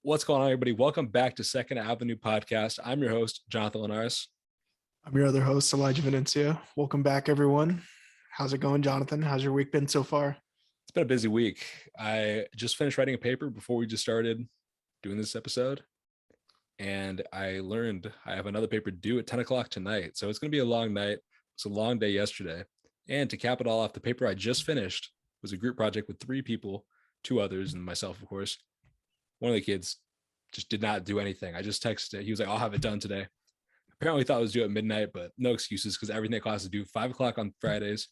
What's going on, everybody? Welcome back to Second Avenue Podcast. I'm your host, Jonathon and Elijah. I'm your other host, Elijah Venencia. Welcome back, everyone. How's it going, Jonathan? How's your week been so far? It's been a busy week. I just finished writing a paper before we just started doing this episode. And I learned I have another paper due at 10 o'clock tonight. So it's going to be a long night. It's a long day yesterday. And to cap it all off, the paper I just finished was a group project with 3 people, 2 others, and myself, of course. One of the kids just did not do anything. I just texted. He was like, I'll have it done today. Apparently thought it was due at midnight, but no excuses because everything at class is due 5 o'clock on Fridays.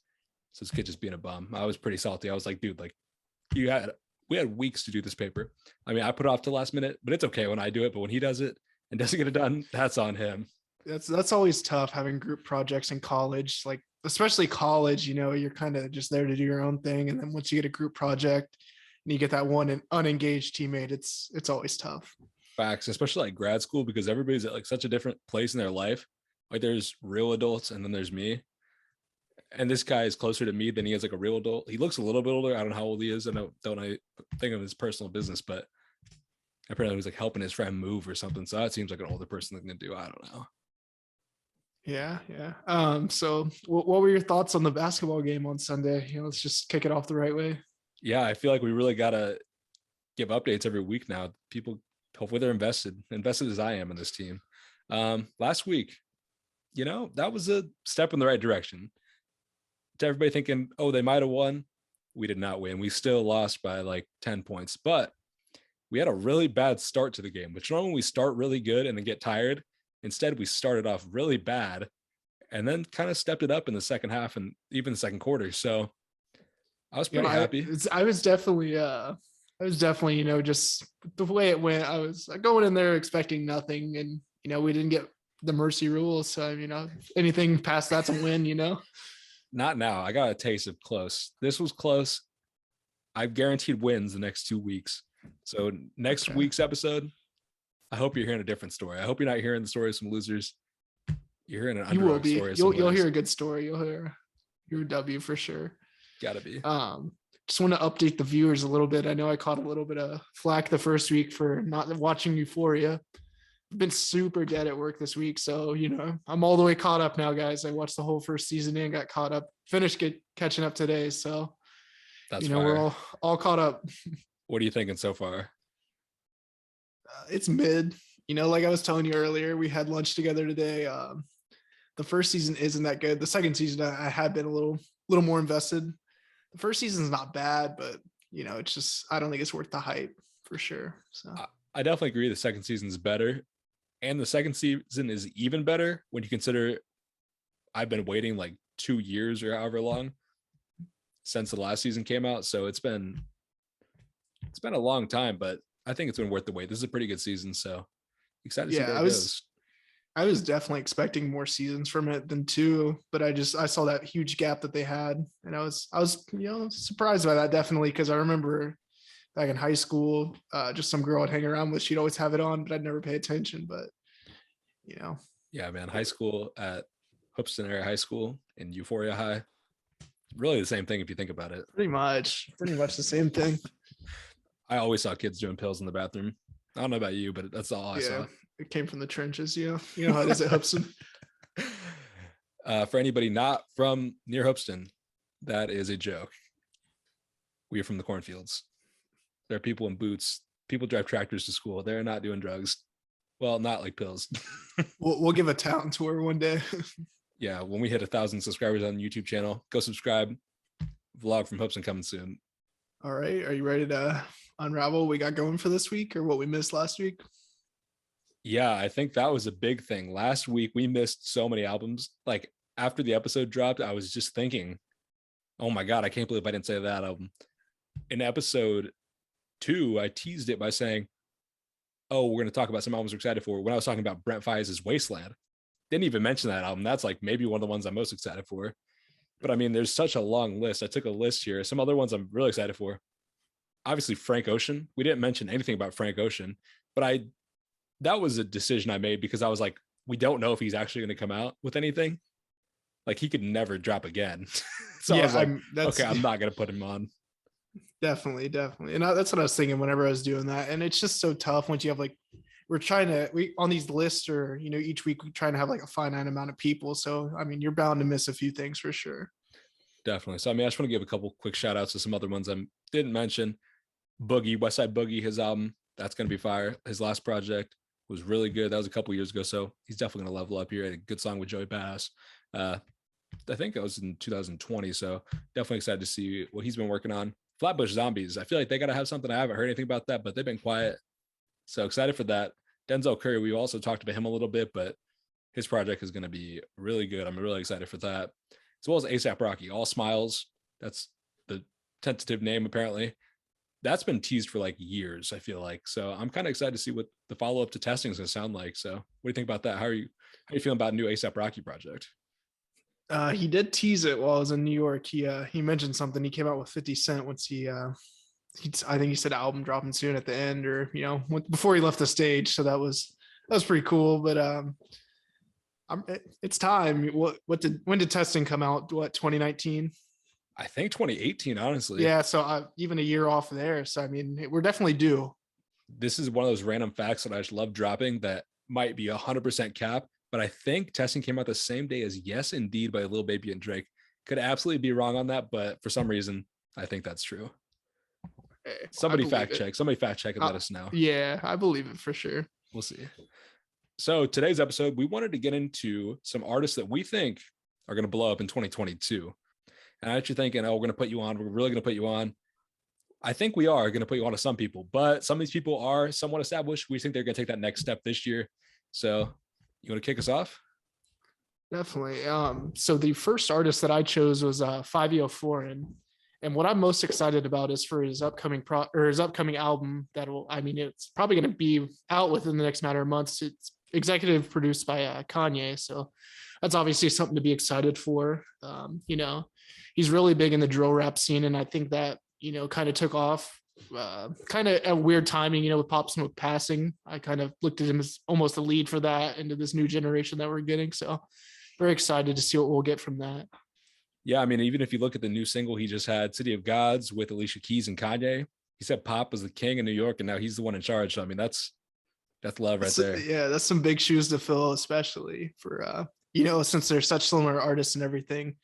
So this kid just being a bum. I was pretty salty. I was like, dude, we had weeks to do this paper. I mean, I put it off to the last minute, but it's okay when I do it. But when he does it and doesn't get it done, that's on him. That's always tough having group projects in college, like especially college, you're kind of just there to do your own thing. And then once you get a group project and you get that one unengaged teammate, it's always tough. Facts, especially like grad school, because everybody's at like such a different place in their life. Like there's real adults and then there's me. And this guy is closer to me than he is like a real adult. He looks a little bit older. I don't know how old he is. I don't think of his personal business, but apparently he was like helping his friend move or something. So that seems like an older person thing to do. I don't know. Yeah. So what were your thoughts on the basketball game on Sunday? Let's just kick it off the right way. Yeah, I feel like we really got to give updates every week now. People, hopefully they're invested as I am in this team. Last week, that was a step in the right direction. To everybody thinking, oh, they might have won. We did not win. We still lost by like 10 points, but we had a really bad start to the game, which normally we start really good and then get tired. Instead, we started off really bad and then kind of stepped it up in the second half and even the second quarter. So I was pretty happy. I was definitely, just the way it went. I was going in there expecting nothing, and we didn't get the mercy rule. So anything past that's a win. Not now. I got a taste of close. This was close. I've guaranteed wins the next 2 weeks. So next week's episode, I hope you're hearing a different story. I hope you're not hearing the story of some losers. You're hearing an underdog story. You'll hear a good story. You'll hear your W for sure. Gotta be. Just want to update the viewers a little bit. I know I caught a little bit of flack the first week for not watching Euphoria. I've been super dead at work this week, so I'm all the way caught up now, guys. I watched the whole first season and got caught up. Finished catching up today, so that's we're all caught up. What are you thinking so far? It's mid. Like I was telling you earlier, we had lunch together today. The first season isn't that good. The second season I had been a little more invested. The first season's not bad, but it's just I don't think it's worth the hype for sure. So I definitely agree. The second season's better. And the second season is even better when you consider I've been waiting like 2 years or however long since the last season came out. So it's been a long time, but I think it's been worth the wait. This is a pretty good season. So excited to see where it goes. I was definitely expecting more seasons from it than 2, but I saw that huge gap that they had. And I was surprised by that, definitely. Cause I remember back in high school, just some girl I'd hang around with. She'd always have it on, but I'd never pay attention. But yeah, man, high school at Hoopston Area High School and Euphoria High, really the same thing if you think about it. Pretty much the same thing. I always saw kids doing pills in the bathroom. I don't know about you, but that's all I saw. It came from the trenches. You know how it is at Hoopston. For anybody not from near Hoopston, that is a joke. We are from the cornfields. There are people in boots. People drive tractors to school. They're not doing drugs. Well, not like pills. We'll give a town tour one day. Yeah, when we hit 1,000 subscribers on the YouTube channel, go subscribe. Vlog from Hoopston coming soon. All right. Are you ready to unravel what we got going for this week or what we missed last week? Yeah, I think that was a big thing. Last week, we missed so many albums. Like after the episode dropped, I was just thinking, oh my God, I can't believe I didn't say that album. In episode 2, I teased it by saying, oh, we're going to talk about some albums we're excited for. When I was talking about Brent Faiyaz's Wasteland, didn't even mention that album. That's like maybe one of the ones I'm most excited for. But I mean, there's such a long list. I took a list here. Some other ones I'm really excited for. Obviously, Frank Ocean. We didn't mention anything about Frank Ocean, but that was a decision I made because I was like, we don't know if he's actually going to come out with anything. Like he could never drop again. So yeah, I was like, I'm not going to put him on. Definitely, definitely. And that's what I was thinking whenever I was doing that. And it's just so tough once you have like, we on these lists, or, each week we're trying to have like a finite amount of people. So, I mean, you're bound to miss a few things for sure. Definitely. So I mean, I just want to give a couple quick shout outs to some other ones I didn't mention. Boogie, West Side Boogie, his album, that's going to be fire. His last project was really good. That was a couple years ago. So he's definitely going to level up here. He had a good song with Joey Bass. I think it was in 2020. So definitely excited to see what he's been working on. Flatbush Zombies. I feel like they got to have something. I haven't heard anything about that, but they've been quiet. So excited for that. Denzel Curry, we also talked about him a little bit, but his project is going to be really good. I'm really excited for that. As well as ASAP Rocky, All Smiles. That's the tentative name, apparently. That's been teased for like years, I feel like. So I'm kind of excited to see what the follow-up to testing is going to sound like. So what do you think about that? How are you feeling about a new ASAP Rocky project? He did tease it while I was in New York. He mentioned something. He came out with 50 Cent once I think he said album dropping soon at the end, or before he left the stage. So that was pretty cool. But it's time. When did testing come out? What, 2019? I think 2018, honestly. Yeah, so even a year off there. So I mean, we're definitely due. This is one of those random facts that I just love dropping that might be 100% cap, but I think testing came out the same day as Yes Indeed by Lil Baby and Drake. Could absolutely be wrong on that, but for some reason, I think that's true. Somebody fact check and let us know. Yeah, I believe it for sure. We'll see. So today's episode, we wanted to get into some artists that we think are going to blow up in 2022. And I actually thinking, we're going to put you on. We're really going to put you on. I think we are going to put you on to some people, but some of these people are somewhat established. We think they're going to take that next step this year. So you want to kick us off? Definitely. So the first artist that I chose was 504, and what I'm most excited about is for his upcoming album it's probably going to be out within the next matter of months. It's executive produced by Kanye, so that's obviously something to be excited for. He's really big in the drill rap scene, and I think that kind of took off kind of at weird timing, with Pop Smoke passing. I kind of looked at him as almost a lead for that into this new generation that we're getting. So very excited to see what we'll get from that. Yeah, I mean, even if you look at the new single he just had, City of Gods with Alicia Keys and Kanye, he said Pop was the king in New York, and now he's the one in charge. So I mean, that's love right there. Yeah, that's some big shoes to fill, especially for since they're such similar artists and everything.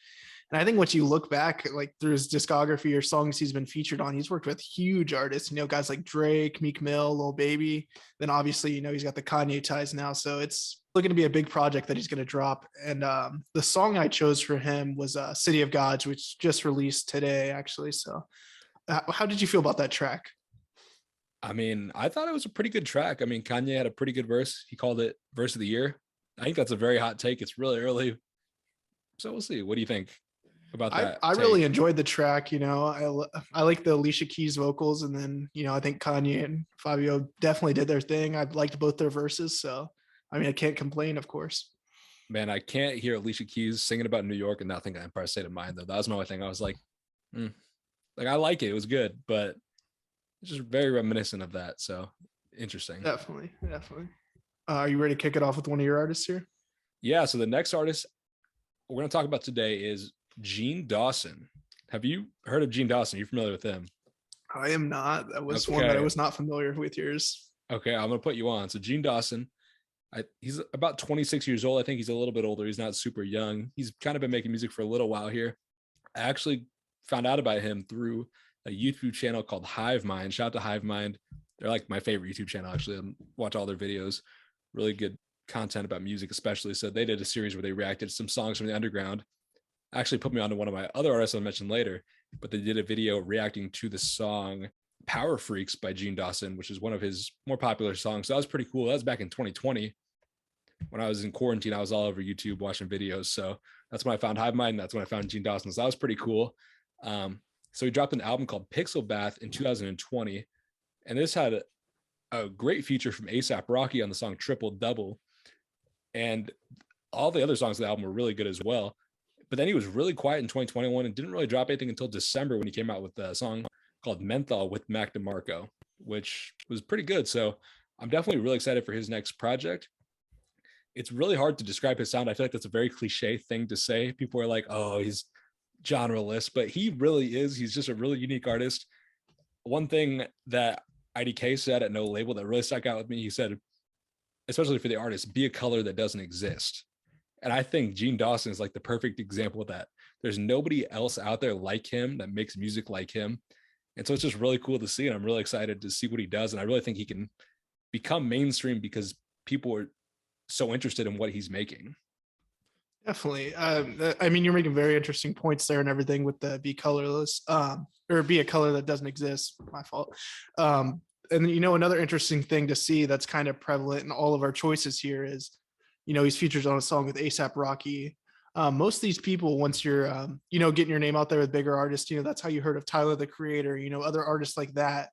And I think once you look back, like through his discography or songs he's been featured on, he's worked with huge artists, guys like Drake, Meek Mill, Lil Baby. Then obviously, he's got the Kanye ties now. So it's looking to be a big project that he's going to drop. And the song I chose for him was City of Gods, which just released today, actually. So how did you feel about that track? I mean, I thought it was a pretty good track. I mean, Kanye had a pretty good verse. He called it verse of the year. I think that's a very hot take. It's really early. So we'll see. What do you think about that? I really enjoyed the track. I like the Alicia Keys vocals, and then I think Kanye and Fabio definitely did their thing. I liked both their verses, so I mean, I can't complain, of course. Man, I can't hear Alicia Keys singing about New York and not think Empire State of Mind, though. That was my only thing. I was like, I like it. It was good, but it's just very reminiscent of that. So interesting. Definitely. Are you ready to kick it off with one of your artists here? Yeah. So the next artist we're going to talk about today is Gene Dawson. Have you heard of Gene Dawson? Are you familiar with him? I am not. That was one that I was not familiar with yours. Okay, I'm going to put you on. So Gene Dawson, he's about 26 years old. I think he's a little bit older. He's not super young. He's kind of been making music for a little while here. I actually found out about him through a YouTube channel called Hive Mind. Shout out to Hive Mind. They're like my favorite YouTube channel, actually. I watch all their videos. Really good content about music, especially. So they did a series where they reacted to some songs from the underground. Actually put me on to one of my other artists I'll mention later, but they did a video reacting to the song Power Freaks by Gene Dawson, which is one of his more popular songs. So that was pretty cool. That was back in 2020. When I was in quarantine, I was all over YouTube watching videos. So that's when I found Hive Mind. That's when I found Gene Dawson. So that was pretty cool. So he dropped an album called Pixel Bath in 2020. And this had a great feature from A$AP Rocky on the song Triple Double. And all the other songs of the album were really good as well. But then he was really quiet in 2021 and didn't really drop anything until December when he came out with a song called Menthol with Mac DeMarco, which was pretty good. So I'm definitely really excited for his next project. It's really hard to describe his sound. I feel like that's a very cliche thing to say. People are like, oh, he's genreless, but he really is. He's just a really unique artist. one thing that IDK said at No Label that really stuck out with me, he said, especially for the artist, be a color that doesn't exist. And I think Gene Dawson is like the perfect example of that. There's nobody else out there like him that makes music like him. And so it's just really cool to see. And I'm really excited to see what he does. And I really think he can become mainstream because people are so interested in what he's making. Definitely. I mean, you're making very interesting points there and everything with the be colorless, or be a color that doesn't exist. My fault. And another interesting thing to see that's kind of prevalent in all of our choices here is, he's featured on a song with ASAP Rocky. Most of these people, once you're, getting your name out there with bigger artists, that's how you heard of Tyler the Creator, other artists like that.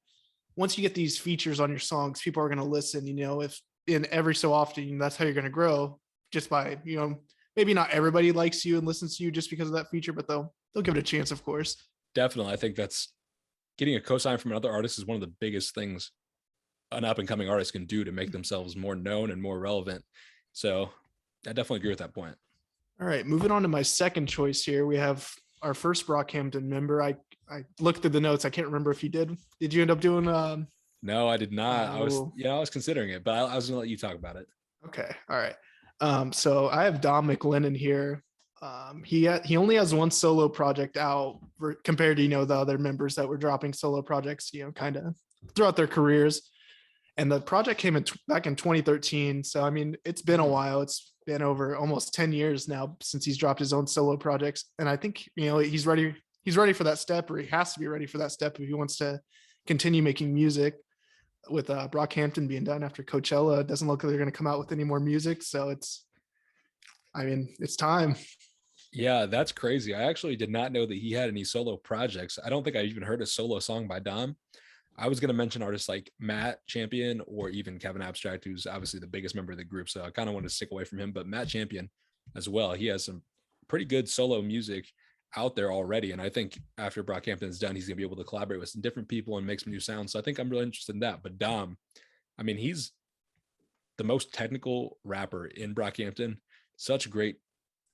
Once you get these features on your songs, people are going to listen, if in every so often, that's how you're going to grow, just by, maybe not everybody likes you and listens to you just because of that feature, but they'll give it a chance, of course. Definitely. I think that's getting a cosign from another artist is one of the biggest things an up and coming artist can do to make themselves more known and more relevant. So I definitely agree with that point. All right, moving on to my second choice here. We have our first Brockhampton member. I looked through the notes. I can't remember if you did. Did you end up doing? No, I did not. I Oh. was considering it, but I was gonna let you talk about it. Okay, all right. So I have Dom McLennan here. He only has one solo project out compared to the other members that were dropping solo projects, kind of throughout their careers. And the project came back in 2013. So I mean, it's been a while. It's been over almost 10 years now since he's dropped his own solo projects. And I think he's ready. He's ready for that step, or he has to be ready for that step if he wants to continue making music. With Brockhampton being done after Coachella, it doesn't look like they're going to come out with any more music. So it's time. Yeah, that's crazy. I actually did not know that he had any solo projects. I don't think I even heard a solo song by Dom. I was going to mention artists like Matt Champion or even Kevin Abstract, who's obviously the biggest member of the group. So I kind of wanted to stick away from him, but Matt Champion as well. He has some pretty good solo music out there already. And I think after Brockhampton's done, he's going to be able to collaborate with some different people and make some new sounds. So I think I'm really interested in that. But Dom, I mean, he's the most technical rapper in Brockhampton, such great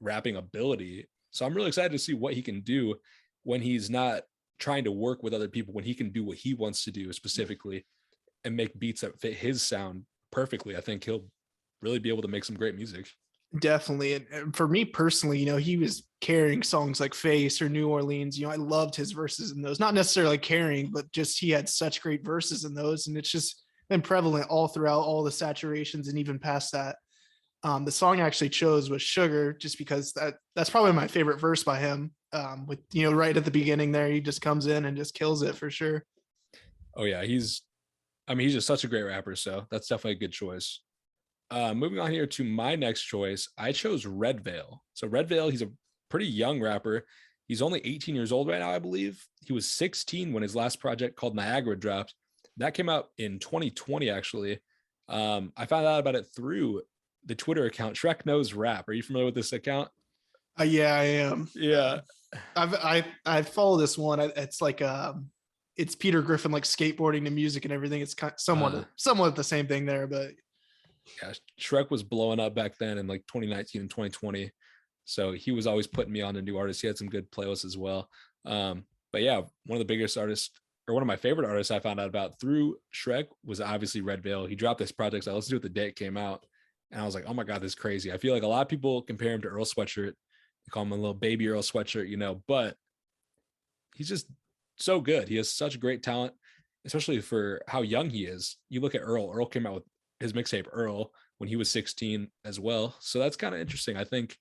rapping ability. So I'm really excited to see what he can do when he's not trying to work with other people, when he can do what he wants to do specifically and make beats that fit his sound perfectly. I think he'll really be able to make some great music. Definitely. And for me personally, he was carrying songs like Face or New Orleans. I loved his verses in those, not necessarily carrying, but just he had such great verses in those. And it's just been prevalent all throughout all the saturations and even past that. The song I actually chose was Sugar, just because that's probably my favorite verse by him. With right at the beginning there, he just comes in and just kills it for sure. Oh yeah, he's just such a great rapper. So that's definitely a good choice. Moving on here to my next choice, I chose Red Veil. So Red Veil, he's a pretty young rapper. He's only 18 years old right now, I believe. He was 16 when his last project called Niagara dropped. That came out in 2020, actually. I found out about it through the Twitter account Shrek Knows Rap. Are you familiar with this account? Yeah, I am. Yeah. I follow this one. It's like it's Peter Griffin like skateboarding to music and everything. It's kind of somewhat the same thing there, but yeah, Shrek was blowing up back then in like 2019 and 2020. So he was always putting me on to new artists. He had some good playlists as well. But yeah, one of the biggest artists, or one of my favorite artists I found out about through Shrek was obviously Red Veil. He dropped this project. So I listened to it the day it came out. And I was like, oh my God, this is crazy. I feel like a lot of people compare him to Earl Sweatshirt. They call him a little baby Earl Sweatshirt, but he's just so good. He has such great talent, especially for how young he is. You look at Earl. Earl came out with his mixtape Earl when he was 16 as well. So that's kind of interesting. I think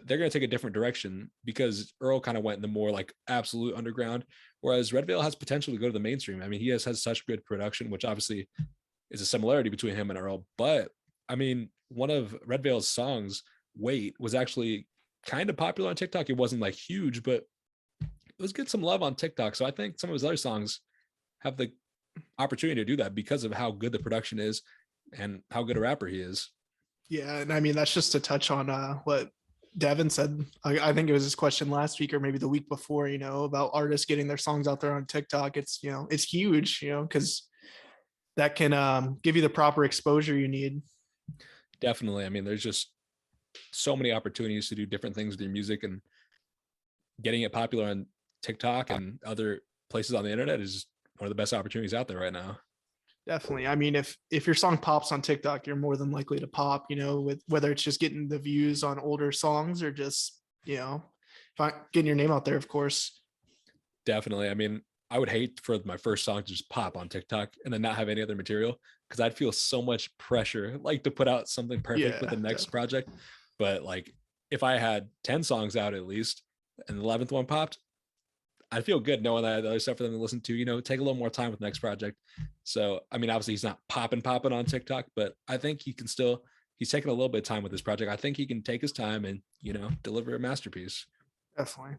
they're going to take a different direction because Earl kind of went in the more like absolute underground, whereas Red Veil has potential to go to the mainstream. I mean, he has such good production, which obviously is a similarity between him and Earl. But I mean, one of Red Veil's songs, Wait, was actually kind of popular on TikTok. It wasn't like huge, but it was getting some love on TikTok. So I think some of his other songs have the opportunity to do that because of how good the production is and how good a rapper he is. Yeah, and I mean that's just to touch on what Devin said. I think it was his question last week or maybe the week before, about artists getting their songs out there on TikTok. It's it's huge, because that can give you the proper exposure you need. Definitely. I mean, there's just so many opportunities to do different things with your music, and getting it popular on TikTok and other places on the internet is one of the best opportunities out there right now. Definitely. I mean, if your song pops on TikTok, you're more than likely to pop, with whether it's just getting the views on older songs or just, getting your name out there, of course. Definitely. I mean, I would hate for my first song to just pop on TikTok and then not have any other material, because I'd feel so much pressure, like to put out something perfect with the next project. But like if I had 10 songs out at least and the 11th one popped, I'd feel good knowing that I had other stuff for them to listen to, take a little more time with the next project. So, I mean, obviously he's not popping on TikTok, but I think he can still, he's taking a little bit of time with this project. I think he can take his time and, deliver a masterpiece. Definitely.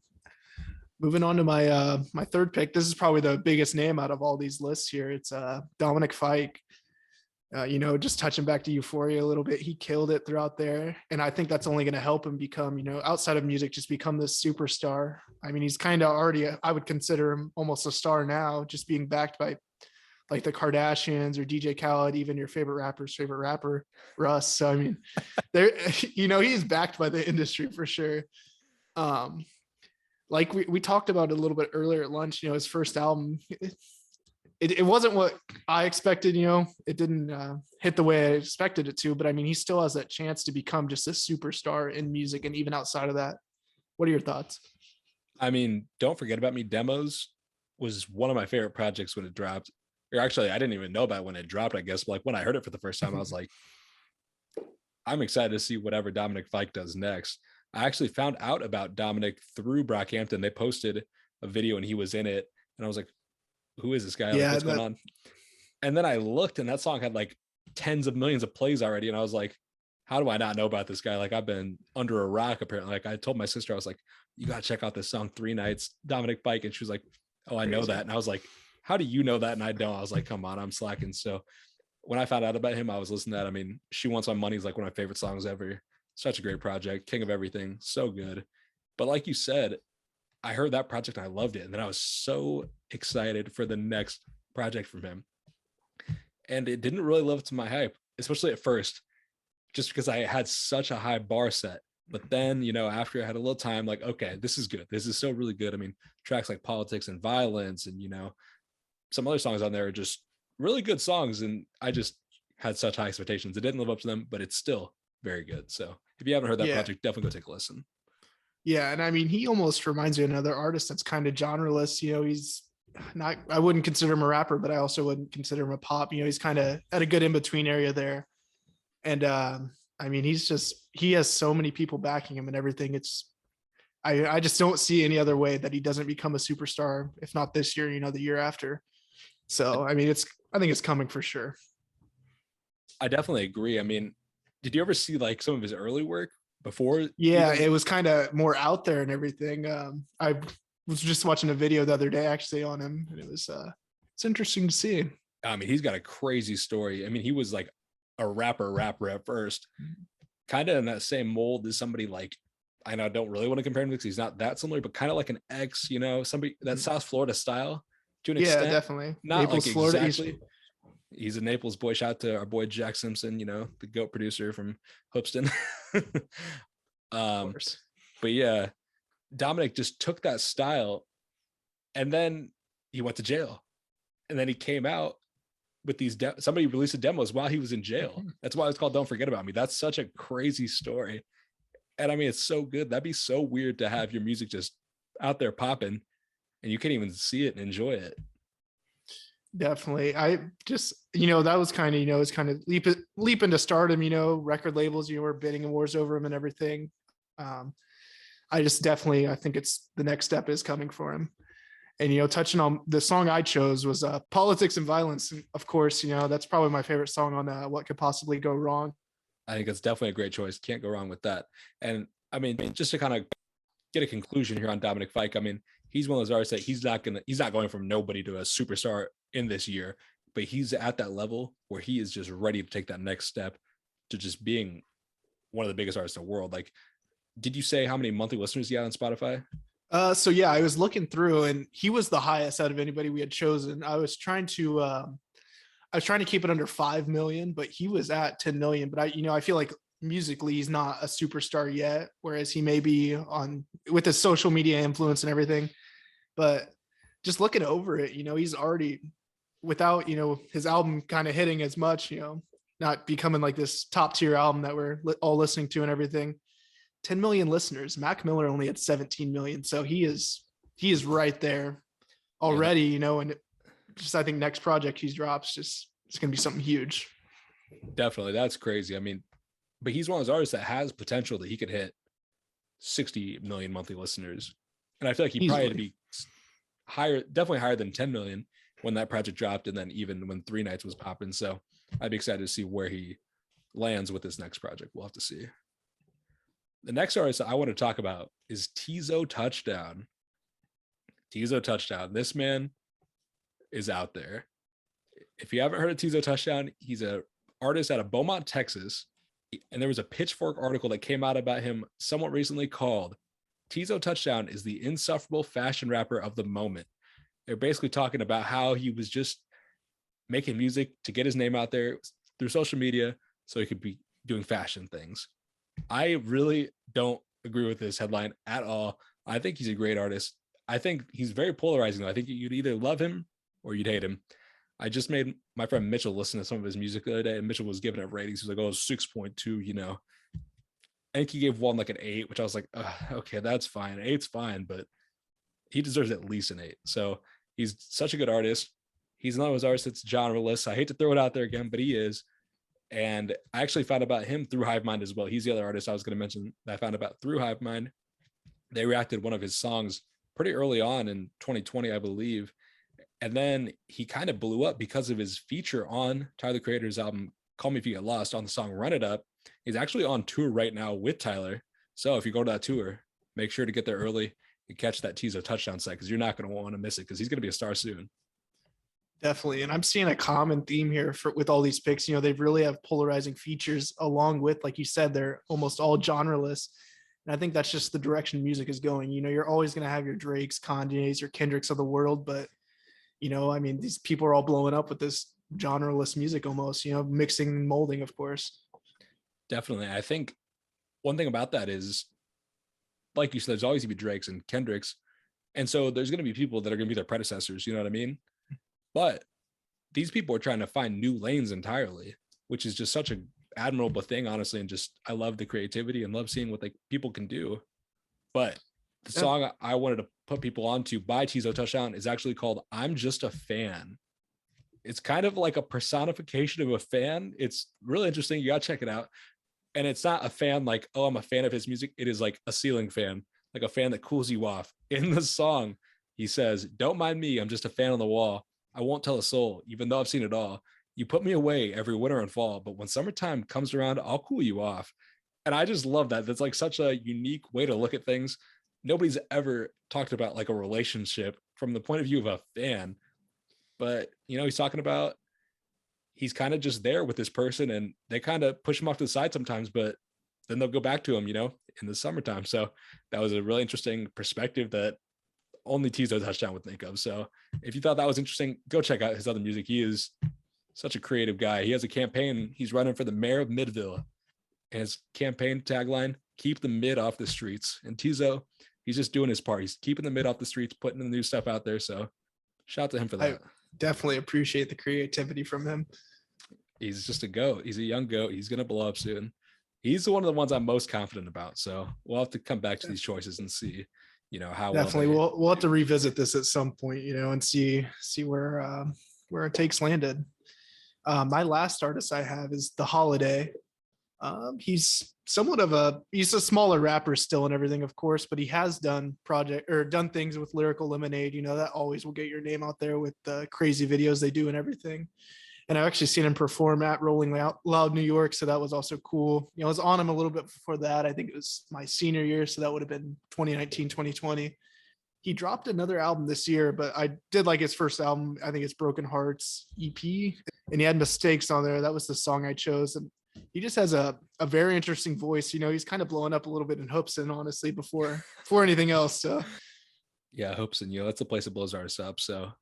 Moving on to my third pick. This is probably the biggest name out of all these lists here. It's Dominic Fike. Just touching back to Euphoria a little bit, he killed it throughout there. And I think that's only going to help him become, outside of music, just become this superstar. I mean, he's kind of already, I would consider him almost a star now, just being backed by like the Kardashians or DJ Khaled, even your favorite rapper's favorite rapper, Russ. So, I mean, he's backed by the industry for sure. Like we talked about it a little bit earlier at lunch, his first album, it wasn't what I expected, it didn't hit the way I expected it to, but I mean, he still has that chance to become just a superstar in music and even outside of that. What are your thoughts? I mean, Don't Forget About Me Demos was one of my favorite projects when it dropped. Or actually, I didn't even know about it when it dropped, I guess. But like when I heard it for the first time, I was like, I'm excited to see whatever Dominic Fike does next. I actually found out about Dominic through Brockhampton. They posted a video and he was in it. And I was like, who is this guy? Like, what's going on? And then I looked and that song had like tens of millions of plays already. And I was like, how do I not know about this guy? Like I've been under a rock apparently. Like I told my sister, I was like, you got to check out this song, 3 Nights, Dominic Fike. And she was like, oh, I know that. And I was like, how do you know that? And I don't. I was like, come on, I'm slacking. So when I found out about him, I was listening to that. I mean, She Wants My Money is like one of my favorite songs ever. Such a great project. King of Everything. So good. But like you said, I heard that project and I loved it. And then I was so excited for the next project from him. And it didn't really live up to my hype, especially at first, just because I had such a high bar set. But then, after I had a little time, like, okay, this is good. This is still really good. I mean, tracks like Politics and Violence and, some other songs on there are just really good songs. And I just had such high expectations. It didn't live up to them, but it's still very good. So if you haven't heard that project, definitely go take a listen. Yeah. And I mean, he almost reminds me of another artist that's kind of genreless. He's not, I wouldn't consider him a rapper, but I also wouldn't consider him a pop. He's kind of at a good in-between area there. And I mean, he has so many people backing him and everything. I just don't see any other way that he doesn't become a superstar, if not this year, the year after. So, I mean, I think it's coming for sure. I definitely agree. I mean, did you ever see like some of his early work before? Yeah, it was kind of more out there and everything. I was just watching a video the other day actually on him, and it's interesting to see. I mean, he's got a crazy story. I mean, he was like a rapper at first, kind of in that same mold as somebody like, I know I don't really want to compare him because he's not that similar, but kind of like an X, somebody that South Florida style to an extent. Yeah, definitely. Not Naples, like Florida. exactly. He's a Naples boy. Shout out to our boy Jack Simpson, the GOAT producer from Hoopston. But yeah, Dominic just took that style and then he went to jail. And then he came out with these, somebody released the demos while he was in jail. That's why it's called Don't Forget About Me. That's such a crazy story. And I mean, it's so good. That'd be so weird to have your music just out there popping and you can't even see it and enjoy it. Definitely. I just, that was kind of, it's kind of leap into stardom, record labels, were bidding wars over him and everything. I think it's the next step is coming for him. And, touching on the song I chose was Politics and Violence. And of course, that's probably my favorite song on What Could Possibly Go Wrong. I think it's definitely a great choice. Can't go wrong with that. And I mean, just to kind of get a conclusion here on Dominic Fike, I mean, he's one of those artists that he's not going from nobody to a superstar in this year, but he's at that level where he is just ready to take that next step to just being one of the biggest artists in the world. Like, did you say how many monthly listeners he had on Spotify? So yeah, I was looking through and he was the highest out of anybody we had chosen. I was trying to keep it under 5 million, but he was at 10 million. But I feel like musically he's not a superstar yet, whereas he may be with his social media influence and everything. But just looking over it, he's already, without, his album kind of hitting as much, not becoming like this top tier album that we're all listening to and everything. 10 million listeners. Mac Miller only had 17 million. So he is right there Yeah, already, and just, I think next project he drops, just, it's going to be something huge. definitely. That's crazy. I mean, but he's one of those artists that has potential that he could hit 60 million monthly listeners. And I feel like he probably had to Easily. be higher, definitely higher than 10 million when that project dropped. And then even when Three Nights was popping. So I'd be excited to see where he lands with this next project. We'll have to see. The next artist I want to talk about is Tizo Touchdown. Tizo Touchdown. This man is out there. If you haven't heard of Tizo Touchdown, he's an artist out of Beaumont, Texas. And there was a Pitchfork article that came out about him somewhat recently called Tizo Touchdown is the insufferable fashion rapper of the moment. They're basically talking about how he was just making music to get his name out there through social media so he could be doing fashion things. I really don't agree with this headline at all. I think he's a great artist. I think he's very polarizing. I think you'd either love him or you'd hate him. I just made my friend Mitchell listen to some of his music the other day, and Mitchell was giving it ratings. He was like, oh, 6.2, I think he gave one like an 8, which I was like, okay, that's fine. 8's fine, but he deserves at least an 8. So he's such a good artist. He's one of those artists that's genreless. I hate to throw it out there again, but he is. And I actually found about him through Hive Mind as well. He's the other artist I was going to mention that I found about through Hive Mind. They reacted one of his songs pretty early on in 2020, I believe. And then he kind of blew up because of his feature on Tyler the Creator's album, Call Me If You Get Lost, on the song Run It Up. He's actually on tour right now with Tyler. So if you go to that tour, make sure to get there early and catch that Tizo Touchdown set, because you're not going to want to miss it, because he's going to be a star soon. Definitely. And I'm seeing a common theme here with all these picks. They really have polarizing features along with, like you said, they're almost all genreless. And I think that's just the direction music is going. You're always going to have your Drakes, Kanye's, your Kendricks of the world. But, I mean, these people are all blowing up with this genreless music almost, mixing and molding, of course. Definitely. I think one thing about that is, like you said, there's always going to be Drakes and Kendricks. And so there's going to be people that are going to be their predecessors. You know what I mean? But these people are trying to find new lanes entirely, which is just such an admirable thing, honestly. And just, I love the creativity and love seeing what people can do. But the song I wanted to put people onto by Tizo Touchdown is actually called I'm Just a Fan. It's kind of like a personification of a fan. It's really interesting. You got to check it out. And it's not a fan like, oh, I'm a fan of his music. It is like a ceiling fan, like a fan that cools you off. In the song, he says, don't mind me. I'm just a fan on the wall. I won't tell a soul, even though I've seen it all. You put me away every winter and fall, but when summertime comes around, I'll cool you off. And I just love that. That's like such a unique way to look at things. Nobody's ever talked about like a relationship from the point of view of a fan. But, he's talking about he's kind of just there with this person, and they kind of push him off to the side sometimes, but then they'll go back to him, in the summertime. So that was a really interesting perspective that only Tizo Touchdown would think of. So if you thought that was interesting, go check out his other music. He is such a creative guy. He has a campaign. He's running for the mayor of Midville, and his campaign tagline, keep the mid off the streets. And Tizo, he's just doing his part. He's keeping the mid off the streets, putting the new stuff out there. So shout out to him for that. I definitely appreciate the creativity from him. He's just a goat. He's a young goat. He's going to blow up soon. He's one of the ones I'm most confident about. So we'll have to come back to these choices and see, how Definitely. well We'll have to revisit this at some point, and see where our takes landed. My last artist I have is The Holiday. He's he's a smaller rapper still and everything, of course, but he has done things with Lyrical Lemonade. That always will get your name out there with the crazy videos they do and everything. And I've actually seen him perform at Rolling Loud, New York. So that was also cool. I was on him a little bit before that. I think it was my senior year. So that would have been 2019, 2020. He dropped another album this year, but I did like his first album. I think it's Broken Hearts EP, and he had Mistakes on there. That was the song I chose. And he just has a very interesting voice. He's kind of blowing up a little bit in Hoopsin, honestly, before anything else. So yeah, Hoopsin, that's the place that blows artists up. So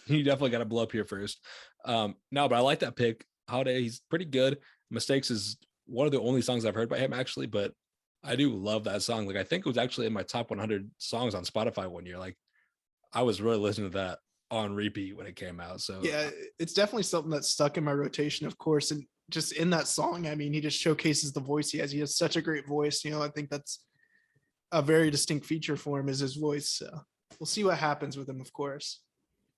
you definitely got to blow up here first. No, but I like that pick. Holiday, he's pretty good. Mistakes is one of the only songs I've heard by him, actually, but I do love that song. Like, I think it was actually in my top 100 songs on Spotify one year. Like, I was really listening to that on repeat when it came out. So Yeah, it's definitely something that's stuck in my rotation, of course. And just in that song, I mean, he just showcases the voice he has. He has such a great voice. I think that's a very distinct feature for him is his voice. So we'll see what happens with him, of course.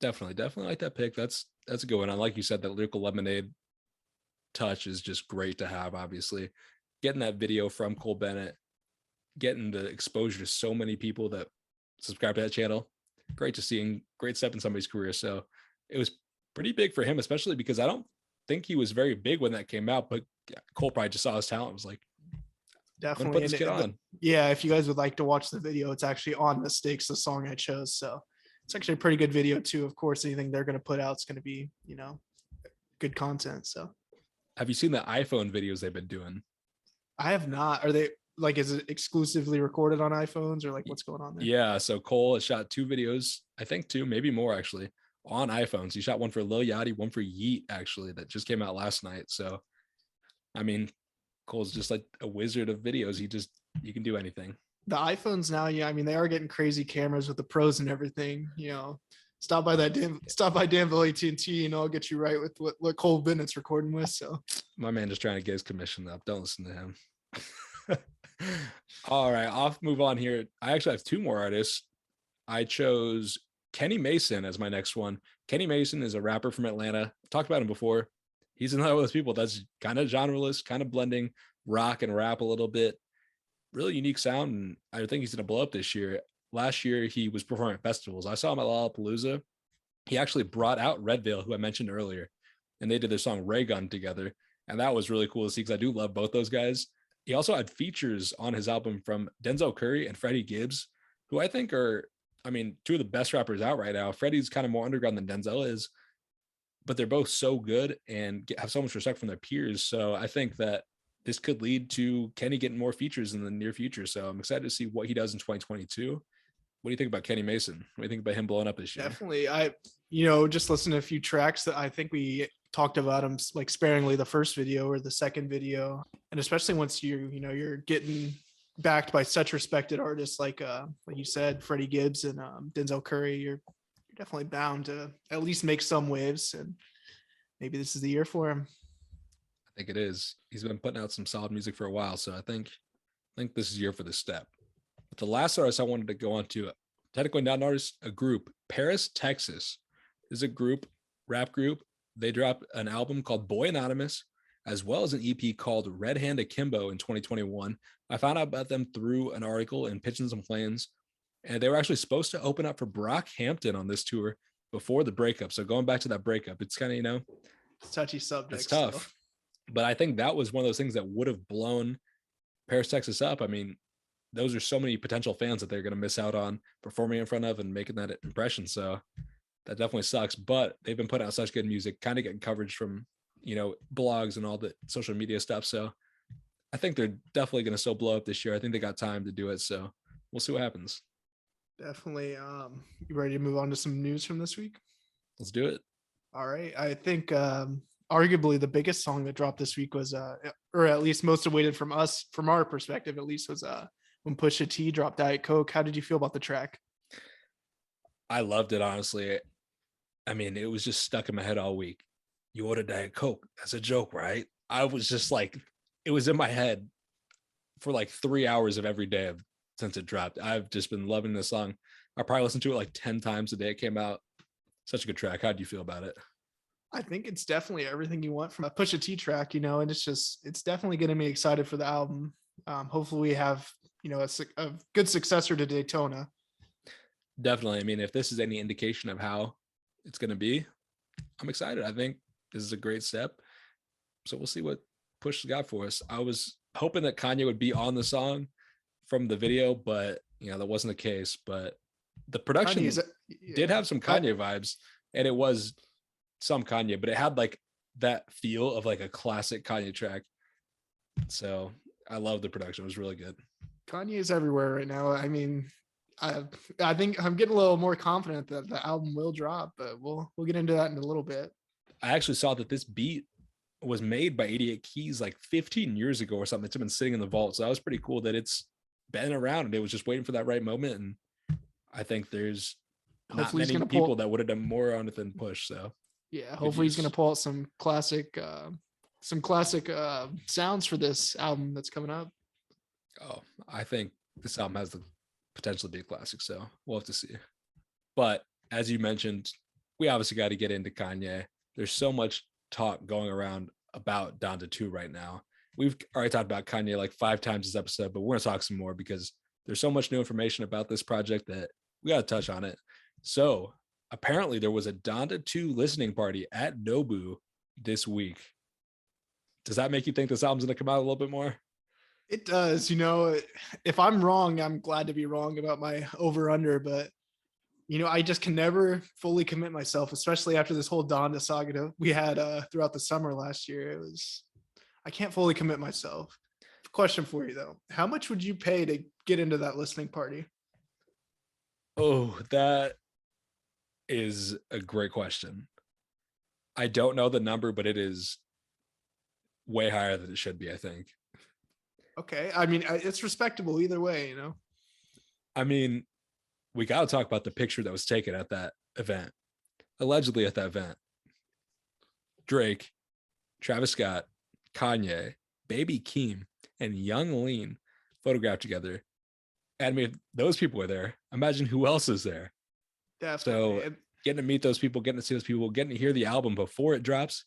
definitely like that pick. That's a good one. And like you said, that lyrical lemonade touch is just great to have. Obviously, getting that video from Cole Bennett, getting the exposure to so many people that subscribe to that channel, great to see, and great step in somebody's career. So it was pretty big for him, especially because I don't think he was very big when that came out, but Cole probably just saw his talent and was like, I'm gonna put Definitely. this kid on. Yeah, if you guys would like to watch the video, it's actually on Mistakes, the song I chose. So it's actually a pretty good video too. Of course, anything they're going to put out is going to be, good content. So Have you seen the iPhone videos they've been doing? I have not. Are they like, is it exclusively recorded on iPhones or like what's going on there? Yeah, so Cole has shot 2 videos, I think 2, maybe more actually, on iPhones. He shot one for Lil Yachty, one for Yeet actually, that just came out last night. So I mean, Cole's just like a wizard of videos. He can do anything. The iPhones now, yeah, I mean, they are getting crazy cameras with the pros and everything. Stop by Danville AT&T, I'll get you right with what Cole Bennett's recording with. So My man just trying to get his commission up. Don't listen to him. All right, I'll move on here. I actually have 2 more artists. I chose Kenny Mason as my next one. Kenny Mason is a rapper from Atlanta. Talked about him before. He's another one of those people that's kind of genreless, kind of blending rock and rap a little bit. Really unique sound, and I think he's going to blow up this year. Last year, he was performing at festivals. I saw him at Lollapalooza. He actually brought out Redveil, who I mentioned earlier, and they did their song Ray Gun together, and that was really cool to see because I do love both those guys. He also had features on his album from Denzel Curry and Freddie Gibbs, who I think are, 2 of the best rappers out right now. Freddie's kind of more underground than Denzel is, but they're both so good and have so much respect from their peers. So I think that this could lead to Kenny getting more features in the near future. So I'm excited to see what he does in 2022. What do you think about Kenny Mason? What do you think about him blowing up this year? definitely, just listened to a few tracks that I think we talked about him like sparingly the first video or the second video, and especially once you're getting backed by such respected artists like you said, Freddie Gibbs and Denzel Curry, you're definitely bound to at least make some waves, and maybe this is the year for him. I think it is. He's been putting out some solid music for a while, so I think this is year for the step. But the last artist I wanted to go on to, technically not an artist, a group, Paris, Texas, is a rap group. They dropped an album called Boy Anonymous, as well as an EP called Red Hand Akimbo in 2021. I found out about them through an article in Pigeons and Plains, and they were actually supposed to open up for Brockhampton on this tour before the breakup. So going back to that breakup, it's kind of, Touchy subject. it's tough. Still. But I think that was one of those things that would have blown Paris, Texas up. Those are so many potential fans that they're going to miss out on performing in front of and making that impression. So that definitely sucks. But they've been putting out such good music, kind of getting coverage from, blogs and all the social media stuff. So I think they're definitely going to still blow up this year. I think they got time to do it. So we'll see what happens. Definitely. You ready to move on to some news from this week? Let's do it. All right. I think arguably the biggest song that dropped this week was, or at least most awaited from our perspective, at least, was when Pusha T dropped Diet Coke. How did you feel about the track? I loved it, honestly. It was just stuck in my head all week. You ordered Diet Coke. That's a joke, right? I was just like, it was in my head for like 3 hours of every day since it dropped. I've just been loving this song. I probably listened to it like 10 times the day it came out. Such a good track. How do you feel about it? I think it's definitely everything you want from a Pusha T track, and it's definitely getting me excited for the album. Hopefully we have, a good successor to Daytona. Definitely. If this is any indication of how it's going to be, I'm excited. I think this is a great step. So we'll see what Push's got for us. I was hoping that Kanye would be on the song from the video, but that wasn't the case. But the production did have some Kanye vibes, and it was some Kanye, but it had like that feel of like a classic Kanye track. So I love the production. It was really good. Kanye is everywhere right now. I think I'm getting a little more confident that the album will drop, but we'll get into that in a little bit. I actually saw that this beat was made by 88 Keys like 15 years ago or something. It's been sitting in the vault. So that was pretty cool that it's been around and it was just waiting for that right moment. And I think there's not Hopefully he's many gonna people pull. that would have done more on it than Push. So Yeah, good hopefully he's gonna use. pull out some classic sounds for this album that's coming up. Oh, I think this album has the potential to be a classic. So we'll have to see. But as you mentioned, we obviously got to get into Kanye. There's so much talk going around about Donda 2 right now. We've already talked about Kanye like 5 times this episode, but we're going to talk some more because there's so much new information about this project that we got to touch on it. So apparently there was a Donda 2 listening party at Nobu this week. Does that make you think this album's going to come out a little bit more? It does. If I'm wrong, I'm glad to be wrong about my over under, but I just can never fully commit myself, especially after this whole Donda saga we had throughout the summer last year. I can't fully commit myself. Question for you though. How much would you pay to get into that listening party? Oh, that is a great question. I don't know the number, but it is way higher than it should be, I think. Okay. I mean, it's respectable either way. I mean, we got to talk about the picture that was taken at that event, allegedly at that event. Drake, Travis Scott, Kanye, Baby Keem, and Young Lean photographed together. And I mean, if those people were there, imagine who else is there. Definitely. So getting to meet those people, getting to see those people, getting to hear the album before it drops,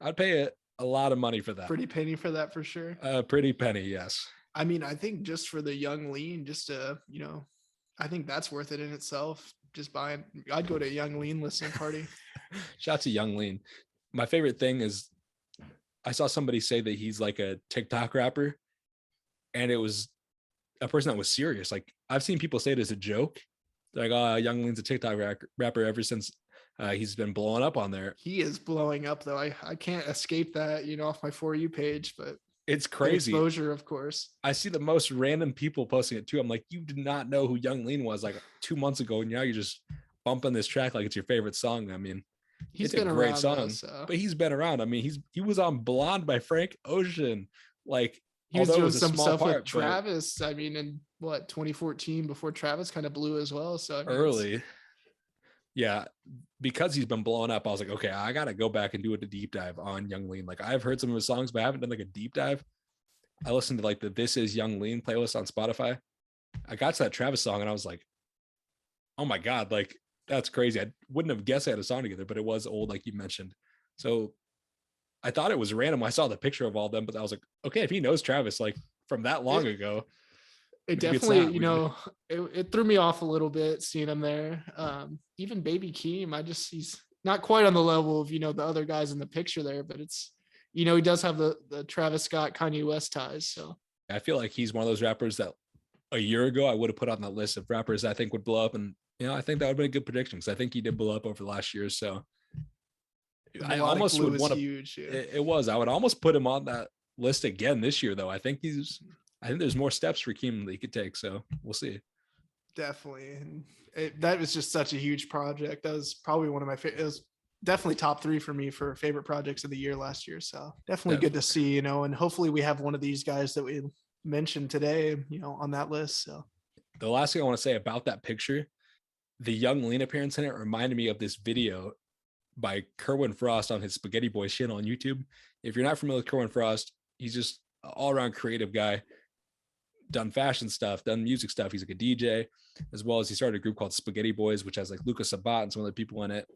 I'd pay it a lot of money for that. Pretty penny for that for sure. Pretty penny, yes. I mean, I think just for the Young Lean, just to, I think that's worth it in itself. Just buying, I'd go to a Young Lean listening party. Shout out to Young Lean. My favorite thing is I saw somebody say that he's like a TikTok rapper, and it was a person that was serious. Like I've seen people say it as a joke. They're like, oh, Young Lean's a TikTok rapper ever since he's been blowing up on there. He is blowing up though. I can't escape that, off my For You page, but it's crazy. Exposure, of course. I see the most random people posting it too. I'm like, you did not know who Young Lean was like 2 months ago, and now you're just bumping this track like it's your favorite song. I mean, it's a great song, but he's been around. I mean, he was on Blonde by Frank Ocean. Like he was doing some stuff part, with Travis. I mean, in 2014, before Travis kind of blew as well. So I mean, early. Yeah, because he's been blowing up, I was like, okay, I gotta go back and do a deep dive on Young Lean. Like I've heard some of his songs, but I haven't done like a deep dive. I listened to like the This Is Young Lean playlist on Spotify. I got to that Travis song and I was like, oh my God, like that's crazy. I wouldn't have guessed I had a song together, but it was old, like you mentioned. So I thought it was random. I saw the picture of all of them, but I was like, okay, if he knows Travis like from that long ago, it definitely, it threw me off a little bit seeing him there. Even Baby Keem, he's not quite on the level of, the other guys in the picture there, but it's, he does have the Travis Scott, Kanye West ties. So I feel like he's one of those rappers that a year ago I would have put on that list of rappers I think would blow up. And, I think that would have been a good prediction because I think he did blow up over the last year. So I almost would want to, huge, yeah. It was, I would almost put him on that list again this year, though. I think there's more steps for Keem that he could take. So we'll see. Definitely. And that was just such a huge project. That was probably one of my favorite. It was definitely top 3 for me for favorite projects of the year last year. So definitely good to see, and hopefully we have one of these guys that we mentioned today, on that list. So the last thing I want to say about that picture, the Young Lean appearance in it reminded me of this video by Kerwin Frost on his Spaghetti Boys channel on YouTube. If you're not familiar with Kerwin Frost, he's just an all-around creative guy, done fashion stuff, done music stuff. He's like a DJ, as well as he started a group called Spaghetti Boys, which has like Lucas Sabat and some other people in it.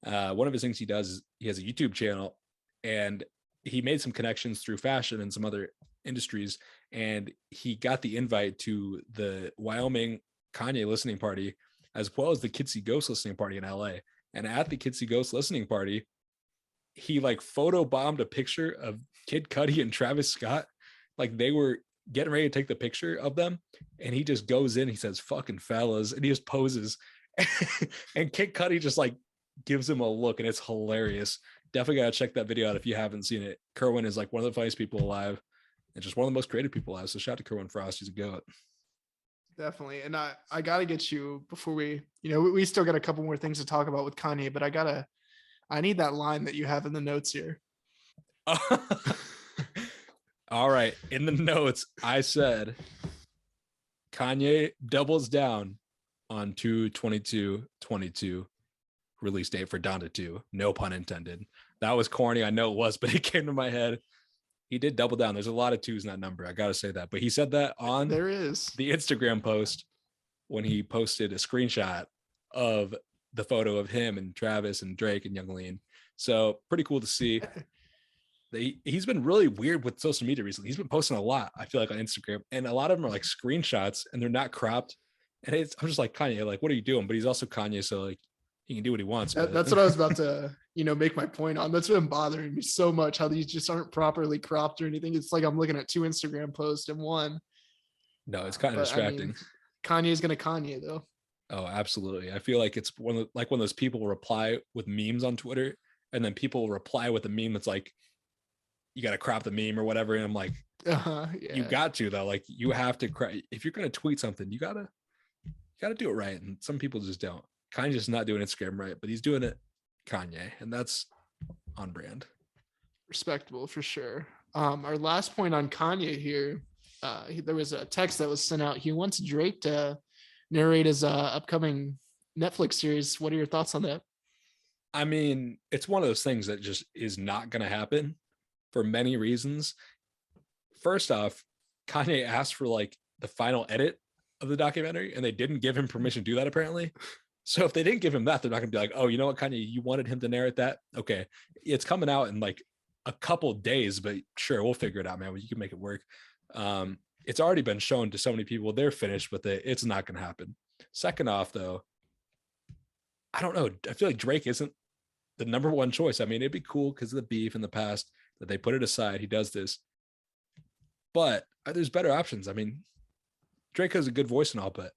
One of his things he does is he has a YouTube channel, and he made some connections through fashion and some other industries. And he got the invite to the Wyoming Kanye listening party, as well as the Kitsy Ghost listening party in LA. And at the Kitsy Ghost listening party, he like photo bombed a picture of Kid Cudi and Travis Scott. Like they were getting ready to take the picture of them. And he just goes in, he says, fucking fellas. And he just poses. And Kid Cudi just like gives him a look, and it's hilarious. Definitely got to check that video out if you haven't seen it. Kerwin is like one of the funniest people alive and just one of the most creative people alive. So shout out to Kerwin Frost. He's a goat. Definitely. And I got to get you before we still got a couple more things to talk about with Kanye, but I need that line that you have in the notes here. All right. In the notes, I said Kanye doubles down on 2/22/22 release date for Donda 2. No pun intended. That was corny. I know it was, but it came to my head. He did double down. There's a lot of twos in that number. I got to say that. But he said that on There is. the Instagram post when he posted a screenshot of the photo of him and Travis and Drake and Young Lean. So pretty cool to see. He's been really weird with social media recently. He's been posting a lot, I feel like, on Instagram, and a lot of them are like screenshots and they're not cropped. And I'm just like, Kanye, like, what are you doing? But he's also Kanye, so like he can do what he wants. That's what I was about to, make my point on. That's been bothering me so much, how these just aren't properly cropped or anything. It's like I'm looking at two Instagram posts in one. No, it's kind of distracting. Kanye's gonna Kanye though. Oh, absolutely. I feel like it's one of those people reply with memes on Twitter, and then people reply with a meme that's like, you got to crop the meme or whatever. And I'm like, you got to though. Like you have to if you're going to tweet something, you gotta do it right. And some people just don't. Kanye's just not doing Instagram right, but he's doing it Kanye, and that's on brand. Respectable for sure. Our last point on Kanye here, there was a text that was sent out. He wants Drake to narrate his upcoming Netflix series. What are your thoughts on that? I mean, it's one of those things that just is not going to happen for many reasons. First off, Kanye asked for like the final edit of the documentary, and they didn't give him permission to do that apparently. So if they didn't give him that, they're not gonna be like, oh, you know what, Kanye, you wanted him to narrate that? Okay, it's coming out in like a couple days, but sure, we'll figure it out, man. You can make it work. It's already been shown to so many people. They're finished with it. It's not gonna happen. Second off, though, I don't know. I feel like Drake isn't the number one choice. I mean, it'd be cool because of the beef in the past that they put it aside. He does this, but there's better options. I mean, Drake has a good voice and all, but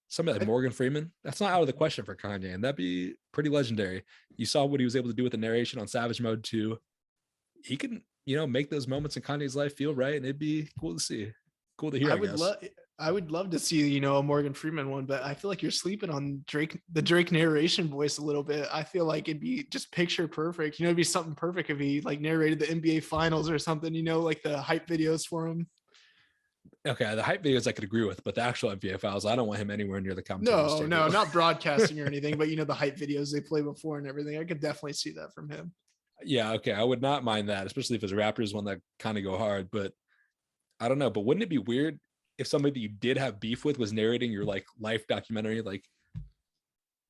somebody like Morgan Freeman, that's not out of the question for Kanye, and that'd be pretty legendary. You saw what he was able to do with the narration on Savage Mode 2. He can, make those moments in Kanye's life feel right, and it'd be cool to see. Cool to hear, I would love to see, a Morgan Freeman one, but I feel like you're sleeping on the Drake narration voice a little bit. I feel like it'd be just picture perfect. It'd be something perfect if he like narrated the NBA finals or something, like the hype videos for him. Okay, the hype videos I could agree with, but the actual NBA files, I don't want him anywhere near the commentary. No, not broadcasting or anything, but the hype videos they play before and everything. I could definitely see that from him. Yeah, okay, I would not mind that, especially if his rappers one that kind of go hard. But I don't know. But wouldn't it be weird if somebody that you did have beef with was narrating your like life documentary? Like,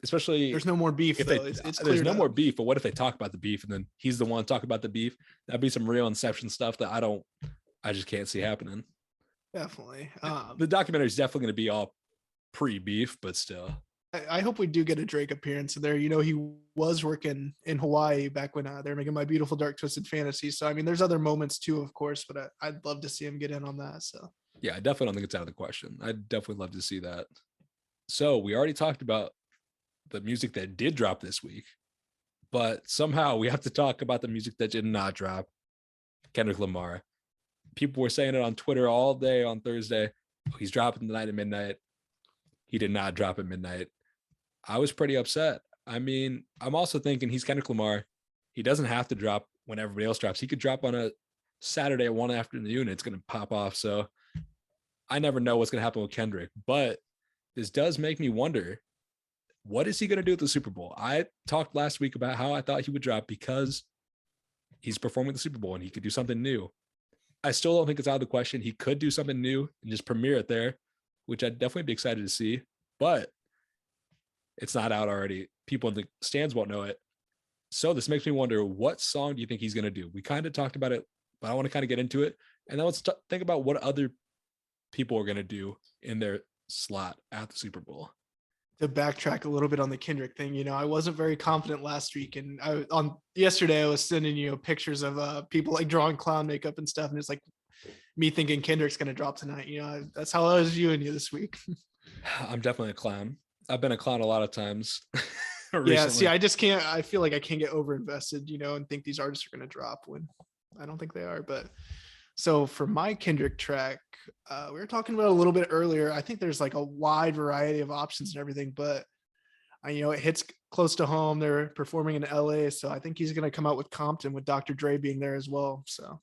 especially there's no more beef. There's no more beef. But what if they talk about the beef and then he's the one talking about the beef? That'd be some real Inception stuff that I just can't see happening. Definitely. The documentary is definitely going to be all pre-beef, but still. I hope we do get a Drake appearance in there. He was working in Hawaii back when they're making My Beautiful Dark Twisted Fantasy. So, I mean, there's other moments too, of course, but I'd love to see him get in on that. So, yeah, I definitely don't think it's out of the question. I'd definitely love to see that. So we already talked about the music that did drop this week, but somehow we have to talk about the music that did not drop. Kendrick Lamar. People were saying it on Twitter all day on Thursday. Oh, he's dropping tonight at midnight. He did not drop at midnight. I was pretty upset. I mean, I'm also thinking he's Kendrick Lamar. He doesn't have to drop when everybody else drops. He could drop on a Saturday at 1 afternoon and it's going to pop off. So I never know what's going to happen with Kendrick. But this does make me wonder, what is he going to do at the Super Bowl? I talked last week about how I thought he would drop because he's performing the Super Bowl and he could do something new. I still don't think it's out of the question. He could do something new and just premiere it there, which I'd definitely be excited to see, but it's not out already. People in the stands won't know it. So this makes me wonder, what song do you think he's going to do? We kind of talked about it, but I want to kind of get into it. And then let's think about what other people are going to do in their slot at the Super Bowl. To backtrack a little bit on the Kendrick thing, I wasn't very confident last week, and yesterday I was sending pictures of people like drawing clown makeup and stuff, and it's like me thinking Kendrick's gonna drop tonight. That's how I was viewing you this week. I'm definitely a clown. I've been a clown a lot of times. Yeah, see, I just can't. I feel like I can't get over invested, and think these artists are gonna drop when I don't think they are. But so for my Kendrick track, we were talking about a little bit earlier. I think there's like a wide variety of options and everything, but it hits close to home. They're performing in LA, so I think he's going to come out with Compton with Dr. Dre being there as well. So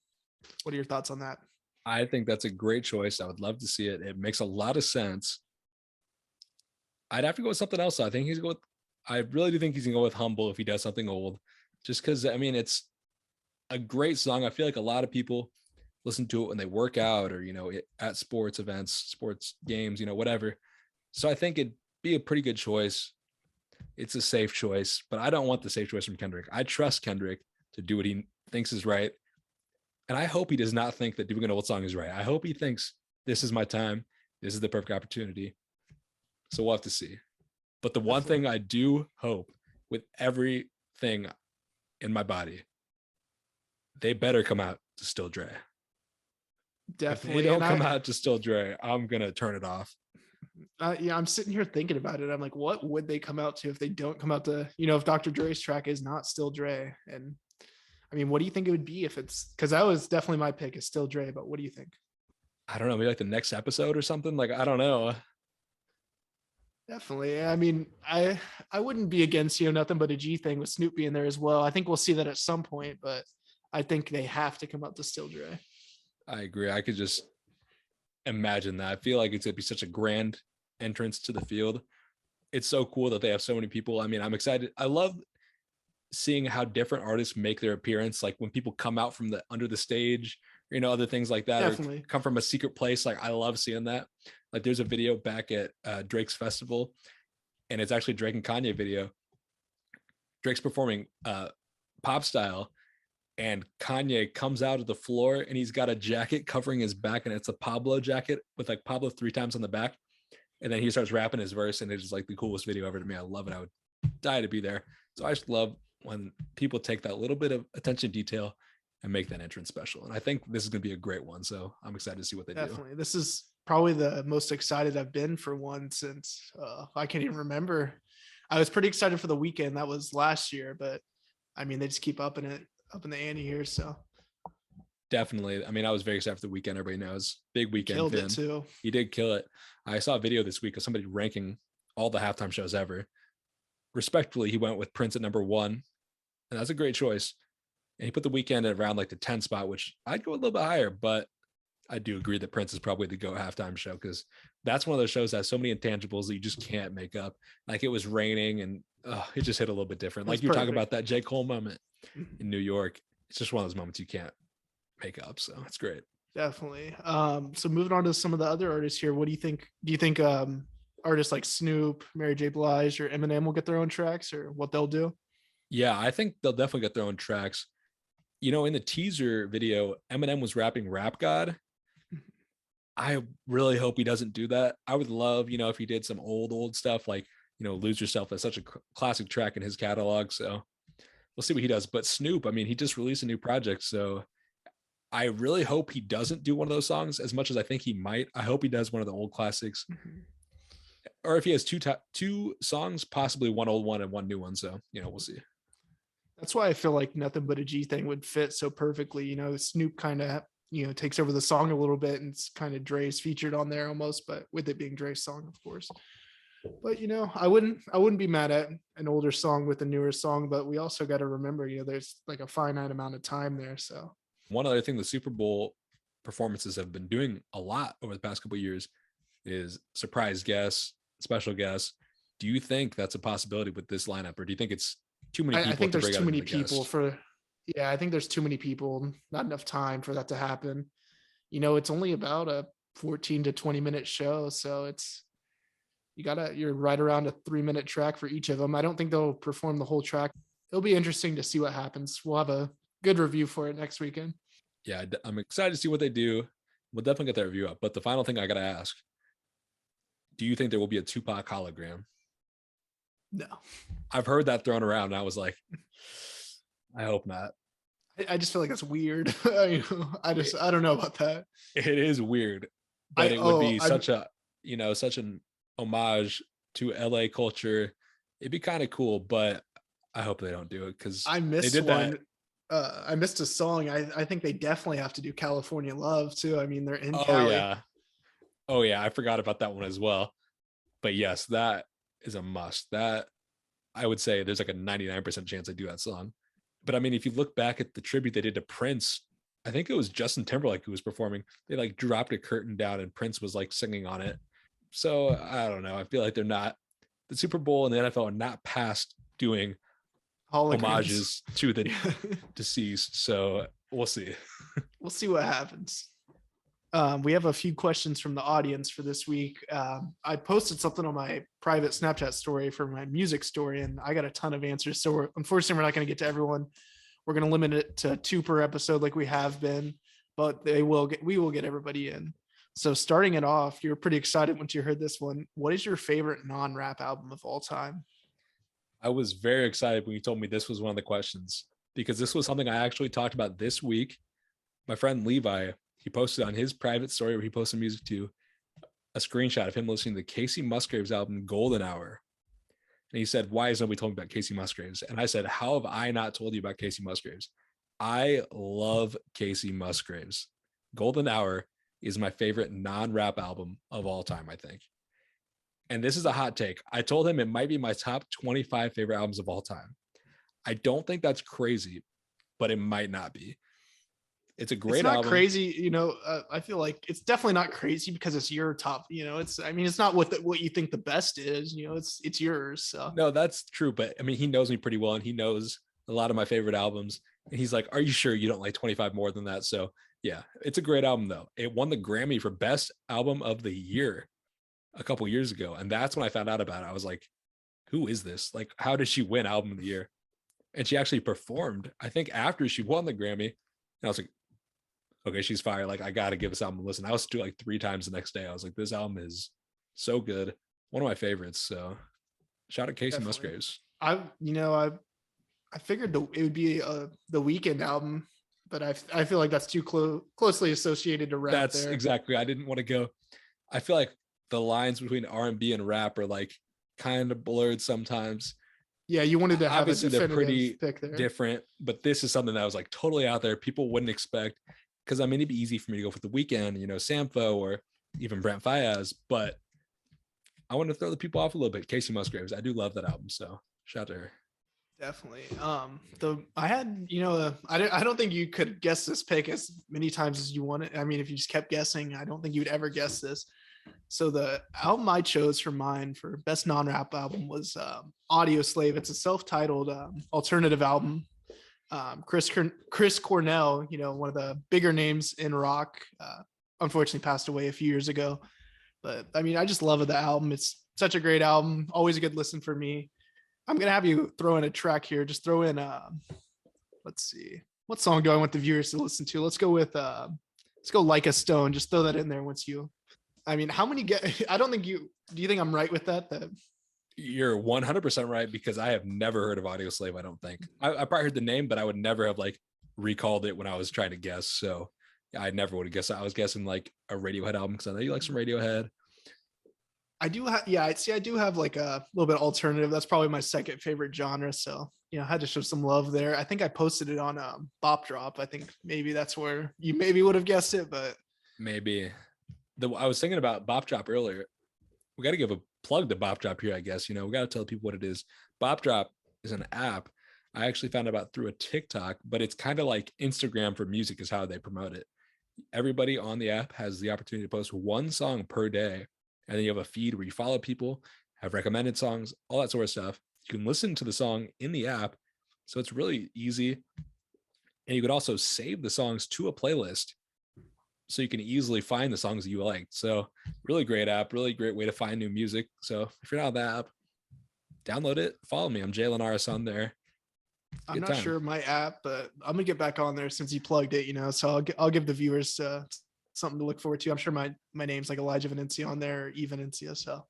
what are your thoughts on that? I think that's a great choice. I would love to see it. It makes a lot of sense. I'd have to go with something else. I think he's going with, I really do think he's gonna go with Humble if he does something old. Just because I mean it's a great song. I feel like a lot of people listen to it when they work out or at sports events, sports games, whatever. So I think it'd be a pretty good choice. It's a safe choice, but I don't want the safe choice from Kendrick. I trust Kendrick to do what he thinks is right. And I hope he does not think that doing an old song is right. I hope he thinks this is my time. This is the perfect opportunity. So we'll have to see. But the one thing I do hope with everything in my body, they better come out to Still Dre. Definitely. If they don't come out to Still Dre, I'm going to turn it off. Yeah, I'm sitting here thinking about it. I'm like, what would they come out to if they don't come out to, if Dr. Dre's track is not Still Dre? And I mean, what do you think it would be if it's, because that was definitely my pick is Still Dre, but what do you think? I don't know, maybe like the next episode or something. Like, I don't know. Definitely. I mean, I wouldn't be against, nothing but a G thing with Snoop being there as well. I think we'll see that at some point, but I think they have to come out to Still Dre. I agree. I could just imagine that. I feel like it's going to be such a grand entrance to the field. It's so cool that they have so many people. I mean, I'm excited. I love seeing how different artists make their appearance. Like when people come out from the under the stage, other things like that, Definitely. or come from a secret place. Like I love seeing that. Like there's a video back at Drake's festival, and it's actually Drake and Kanye video. Drake's performing pop style, and Kanye comes out of the floor and he's got a jacket covering his back, and it's a Pablo jacket with like Pablo 3 times on the back. And then he starts rapping his verse, and it's just like the coolest video ever to me. I love it. I would die to be there. So I just love when people take that little bit of attention detail and make that entrance special. And I think this is going to be a great one. So I'm excited to see what they do. Definitely. This is probably the most excited I've been for one since I can't even remember. I was pretty excited for the weekend. That was last year, but I mean, they just keep up in the ante here. So definitely. I mean, I was very excited for the weekend. Everybody knows big weekend. Killed it too. He did kill it. I saw a video this week of somebody ranking all the halftime shows ever. Respectfully, he went with Prince at number 1, and that's a great choice. And he put the weekend at around like the 10 spot, which I'd go a little bit higher, but I do agree that Prince is probably the GOAT halftime show, because that's one of those shows that has so many intangibles that you just can't make up. Like it was raining, and it just hit a little bit different. Like you're talking about that J. Cole moment in New York. It's just one of those moments you can't make up. So it's great. Definitely. So moving on to some of the other artists here, what do you think? Do you think artists like Snoop, Mary J. Blige, or Eminem will get their own tracks, or what they'll do? Yeah, I think they'll definitely get their own tracks. In the teaser video, Eminem was rapping Rap God. I really hope he doesn't do that. I would love, if he did some old stuff like, Lose Yourself. That's such a classic track in his catalog. So we'll see what he does. But Snoop, I mean, he just released a new project. So I really hope he doesn't do one of those songs as much as I think he might. I hope he does one of the old classics. Or if he has two songs, possibly one old one and one new one. So, we'll see. That's why I feel like Nothing But a G thing would fit so perfectly. Snoop kind of, takes over the song a little bit, and it's kind of Dre's featured on there almost, but with it being Dre's song, of course. But I wouldn't be mad at an older song with a newer song, but we also got to remember, there's like a finite amount of time there. So one other thing the Super Bowl performances have been doing a lot over the past couple of years is surprise guests, special guests. Do you think that's a possibility with this lineup, or do you think it's too many people? I think there's too many people I think there's too many people, not enough time for that to happen. It's only about a 14 to 20 minute show. So you're right around a 3-minute track for each of them. I don't think they'll perform the whole track. It'll be interesting to see what happens. We'll have a good review for it next weekend. Yeah, I'm excited to see what they do. We'll definitely get that review up. But the final thing I got to ask, do you think there will be a Tupac hologram? No. I've heard that thrown around, and I was like, I hope not. I just feel like that's weird. I don't know about that. It is weird, but it would be such an homage to LA culture. It'd be kind of cool, but I hope they don't do it, because I missed one. I missed a song. I think they definitely have to do California Love too. I mean, they're in Cali. Oh yeah, I forgot about that one as well. But yes, that is a must. That I would say there's like a 99% chance I do that song. But I mean, if you look back at the tribute they did to Prince, I think it was Justin Timberlake who was performing. They like dropped a curtain down and Prince was like singing on it. So I don't know. I feel like they're not the Super Bowl and the NFL are not past doing Holograms. homages to the deceased. So we'll see. We'll see what happens. We have a few questions from the audience for this week. I posted something on my private Snapchat story for my music story, and I got a ton of answers. So unfortunately, we're not going to get to everyone. We're going to limit it to 2 per episode like we have been, but we will get everybody in. So starting it off, you were pretty excited once you heard this one. What is your favorite non-rap album of all time? I was very excited when you told me this was one of the questions, because this was something I actually talked about this week. My friend Levi, he posted on his private story where he posted music to a screenshot of him listening to the Casey Musgraves album Golden Hour. And he said, why has nobody told me about Casey Musgraves? And I said, how have I not told you about Casey Musgraves? I love Casey Musgraves. Golden Hour is my favorite non-rap album of all time, I think. And this is a hot take. I told him it might be my top 25 favorite albums of all time. I don't think that's crazy, but it might not be. It's a great album. It's not crazy, I feel like it's definitely not crazy because it's your top, it's not what you think the best is, it's yours. So no, that's true. But I mean, he knows me pretty well and he knows a lot of my favorite albums. And he's like, are you sure you don't like 25 more than that? So yeah, it's a great album though. It won the Grammy for Best Album of the Year a couple years ago. And that's when I found out about it. I was like, who is this? Like, how did she win Album of the Year? And she actually performed, I think, after she won the Grammy. And I was like, okay, she's fire. Like, I got to give this album a listen. I listened to it like 3 times the next day. I was like, this album is so good. One of my favorites. So shout out Casey Musgraves. I figured it would be the Weeknd album, but I feel like that's too closely associated to rap. That's there. Exactly. I didn't want to go. I feel like the lines between R&B and rap are like kind of blurred sometimes. Yeah, you wanted to have obviously they're pretty pick there. Different, but this is something that was like totally out there. People wouldn't expect, because I mean, it'd be easy for me to go for the Weeknd, Sampho or even Brent Faiyaz, but I want to throw the people off a little bit. Casey Musgraves, I do love that album, so shout out to her. Definitely. I had, I don't think you could guess this pick as many times as you wanted. I mean, if you just kept guessing, I don't think you'd ever guess this. So the album I chose for mine for best non-rap album was Audio Slave. It's a self-titled alternative album. Chris Cornell, one of the bigger names in rock, unfortunately passed away a few years ago. But I mean, I just love the album. It's such a great album. Always a good listen for me. I'm going to have you throw in a track here. Just throw in, let's see. What song do I want the viewers to listen to? Let's go Like a Stone. Just throw that in there how many I don't think do you think I'm right with that? You're 100% right, because I have never heard of Audio Slave. I don't think I probably heard the name, but I would never have like recalled it when I was trying to guess. So I never would have guessed. I was guessing like a Radiohead album, because I know you like some Radiohead. I do have, I do have like a little bit alternative. That's probably my second favorite genre. So, I had to show some love there. I think I posted it on Bop Drop. I think maybe that's where you maybe would have guessed it, but maybe. I was thinking about Bop Drop earlier. We got to give a plug to Bop Drop here, I guess. We got to tell people what it is. Bop Drop is an app I actually found about through a TikTok, but it's kind of like Instagram for music is how they promote it. Everybody on the app has the opportunity to post 1 song per day. And then you have a feed where you follow people, have recommended songs, all that sort of stuff. You can listen to the song in the app. So it's really easy. And you could also save the songs to a playlist, so you can easily find the songs that you like. So really great app, really great way to find new music. So if you're not on that app, download it, follow me. I'm Jay Linares on there. I'm not sure my app, but I'm gonna get back on there since you plugged it, so I'll give the viewers something to look forward to. I'm sure my name's like Elijah Venencia on there, or E Venencia. So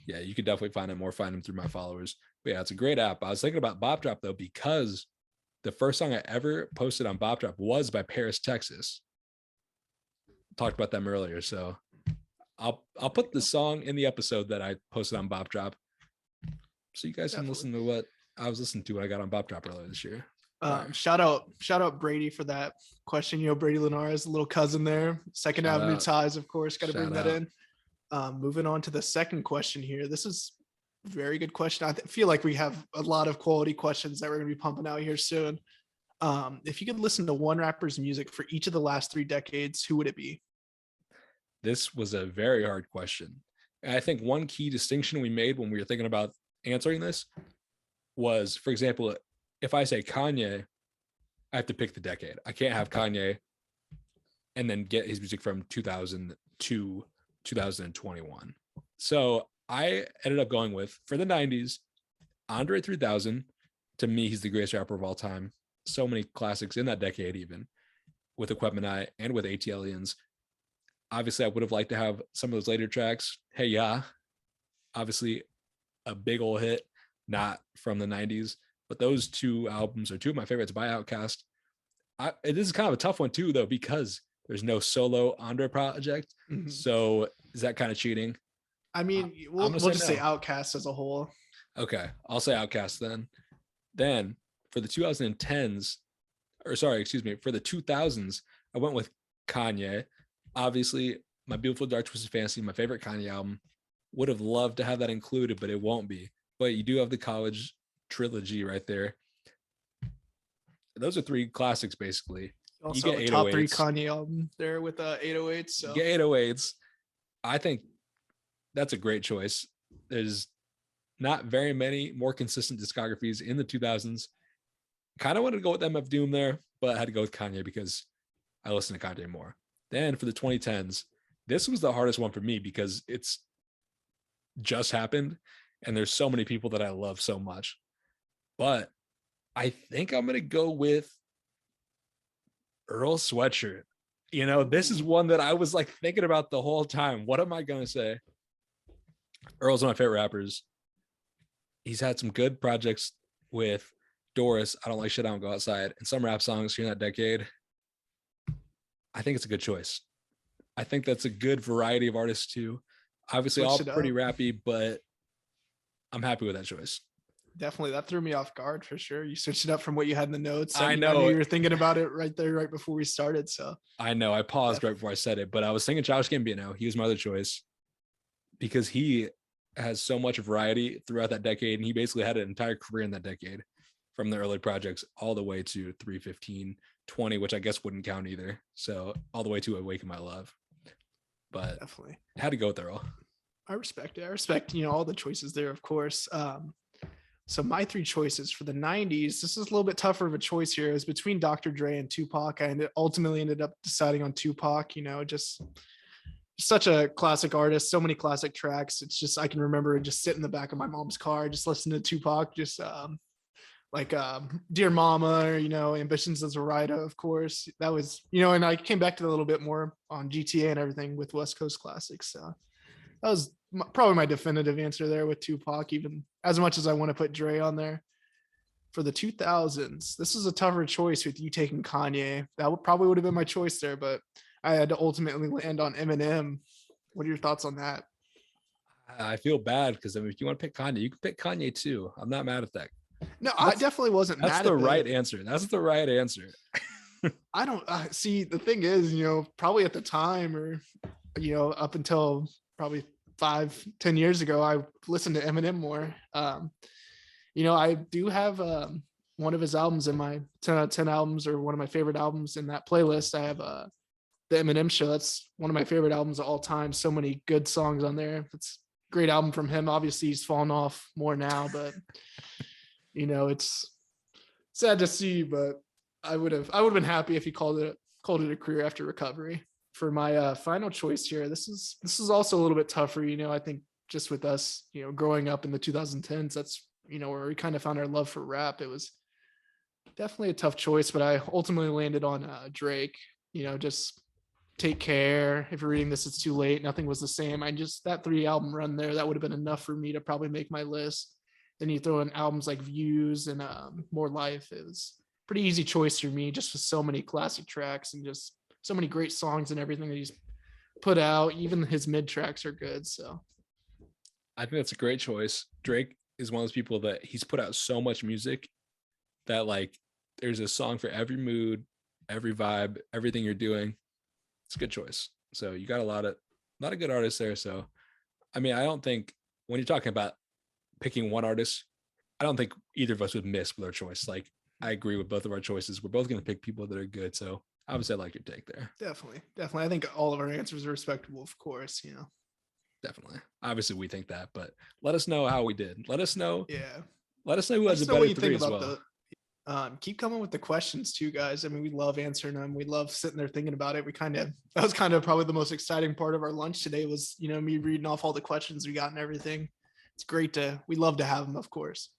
yeah, you could definitely find them through my followers. But yeah, it's a great app. I was thinking about Bop Drop though, because the first song I ever posted on Bop Drop was by Paris, Texas. Talked about them earlier, so I'll put the song in the episode that I posted on Bop Drop, so you guys can listen to what I was listening to when I got on Bop Drop earlier this year. Shout out Brady for that question. Brady Linares, a little cousin there. Second Avenue ties, of course. Got to bring that in. Moving on to the second question here. This is a very good question. I feel like we have a lot of quality questions that we're going to be pumping out here soon. If you could listen to one rapper's music for each of the last 3 decades, who would it be? This was a very hard question. And I think one key distinction we made when we were thinking about answering this was, for example, if I say Kanye, I have to pick the decade. I can't have Kanye and then get his music from 2000 to 2021. So I ended up going with, for the 90s, Andre 3000. To me, he's the greatest rapper of all time. So many classics in that decade, even with Equipment and with ATLians. Obviously, I would have liked to have some of those later tracks. Hey Ya, obviously a big old hit, not from the 90s, but those two albums are two of my favorites by Outkast. It is kind of a tough one too, though, because there's no solo Andre project. Mhm. So is that kind of cheating? I mean, we'll just say Outkast as a whole. Okay, I'll say Outkast then. Then for the 2010s, or sorry, excuse me, for the 2000s, I went with Kanye. Obviously, My Beautiful Dark Twisted Fantasy, my favorite Kanye album. Would have loved to have that included, but it won't be. But you do have the college trilogy right there. Those are three classics, basically. Also, you get top 3 Kanye album there with 808s. So. You get 808s. I think that's a great choice. There's not very many more consistent discographies in the 2000s. Kind of wanted to go with MF Doom there, but I had to go with Kanye because I listen to Kanye more. Then for the 2010s, this was the hardest one for me because it's just happened and there's so many people that I love so much. But I think I'm going to go with Earl Sweatshirt. You know, this is one that I was like thinking about the whole time. What am I going to say? Earl's one of my favorite rappers. He's had some good projects with Doris, I Don't Like Shit, I Don't Go Outside, and some rap songs here in that decade. I think it's a good choice. I think that's a good variety of artists too. Obviously, all pretty rappy, but I'm happy with that choice. Definitely. That threw me off guard for sure. You switched it up from what you had in the notes. I know. I knew you were thinking about it right there, right before we started. So I know. I paused right before I said it, but I was thinking Childish Gambino. He was my other choice because he has so much variety throughout that decade. And he basically had an entire career in that decade from the early projects all the way to 315, 20, which I guess wouldn't count either. So all the way to Awaken My Love. But definitely had to go with Earl. I respect it. I respect, all the choices there, of course. So my 3 choices for the 90s, this is a little bit tougher of a choice here. It was between Dr. Dre and Tupac. I ultimately ended up deciding on Tupac, just such a classic artist, so many classic tracks. It's just, I can remember just sitting in the back of my mom's car, just listening to Tupac, just Dear Mama, or, Ambitions as a Rider, of course. That was, and I came back to that a little bit more on GTA and everything with West Coast Classics. So that was probably my definitive answer there with Tupac, even as much as I want to put Dre on there. For the 2000s, this is a tougher choice with you taking Kanye. That probably would have been my choice there, but I had to ultimately land on Eminem. What are your thoughts on that? I feel bad because if you want to pick Kanye, you can pick Kanye too. I'm not mad at that. No, I definitely wasn't mad at that. That's the right answer. That's the right answer. I don't see. The thing is, probably at the time or, up until probably 5-10 years ago, I listened to Eminem more. I do have one of his albums in my 10 out of 10 albums, or one of my favorite albums in that playlist. I have the Eminem Show. That's one of my favorite albums of all time. So many good songs on there. It's a great album from him. Obviously, he's fallen off more now, but it's sad to see. But I would have been happy if he called it a career after recovery. For my final choice here, this is also a little bit tougher. I think just with us, growing up in the 2010s, that's where we kind of found our love for rap. It was definitely a tough choice, but I ultimately landed on Drake. Just Take Care. If you're reading this, it's too late. Nothing was the same. That 3 album run there, that would have been enough for me to probably make my list. Then you throw in albums like Views and More Life. It was a pretty easy choice for me, just with so many classic tracks and just so many great songs and everything that he's put out. Even his mid tracks are good. So I think that's a great choice. Drake is one of those people that he's put out so much music that like there's a song for every mood, every vibe, everything you're doing. It's a good choice. So you got a lot of good artists there. So I mean, I don't think when you're talking about picking one artist, I don't think either of us would miss with our choice. Like I agree with both of our choices. We're both going to pick people that are good. So obviously I like your take there. Definitely. I think all of our answers are respectable, of course, Definitely. Obviously, we think that, but let us know how we did. Let us know. Yeah. Let us know who Let has us a know what better you three think as about well. keep coming with the questions too, guys. I mean, we love answering them. We love sitting there thinking about it. That was kind of probably the most exciting part of our lunch today was, me reading off all the questions we got and everything. It's great we love to have them, of course.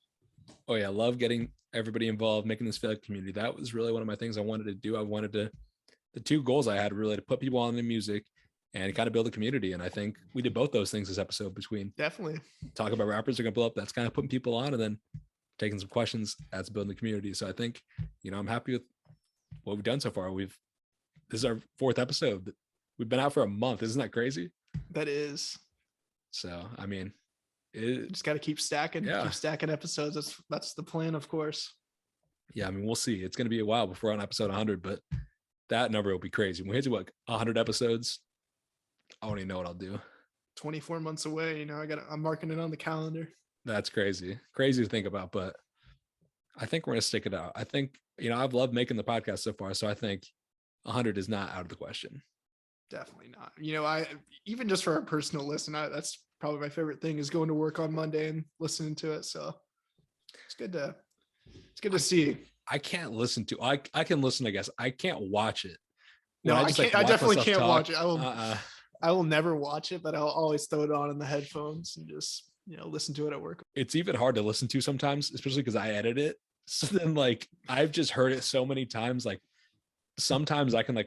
Oh yeah, love getting everybody involved, making this feel like a community. That was really one of my things I wanted to do. The two goals I had really to put people on the music and kind of build a community. And I think we did both those things this episode, between definitely talk about rappers are going to blow up. That's kind of putting people on, and then taking some questions. That's building the community. So I think, I'm happy with what we've done so far. This is our 4th episode. We've been out for a month. Isn't that crazy? That is. So, I mean, just got to keep stacking episodes. That's the plan, of course. Yeah. I mean, we'll see. It's going to be a while before on episode 100, but that number will be crazy. When we hit to 100 episodes, I don't even know what I'll do. 24 months away. I'm marking it on the calendar. That's crazy to think about, but I think we're going to stick it out. I think, I've loved making the podcast so far. So I think 100 is not out of the question. Definitely not. I, even just for our personal listen, that's probably my favorite thing is going to work on Monday and listening to it. So it's good to see. I can't listen to, I can listen, I guess. I can't watch it. No, I can't. I definitely can't watch it. I will never watch it, but I'll always throw it on in the headphones and just, listen to it at work. It's even hard to listen to sometimes, especially because I edit it. So then I've just heard it so many times. Sometimes I can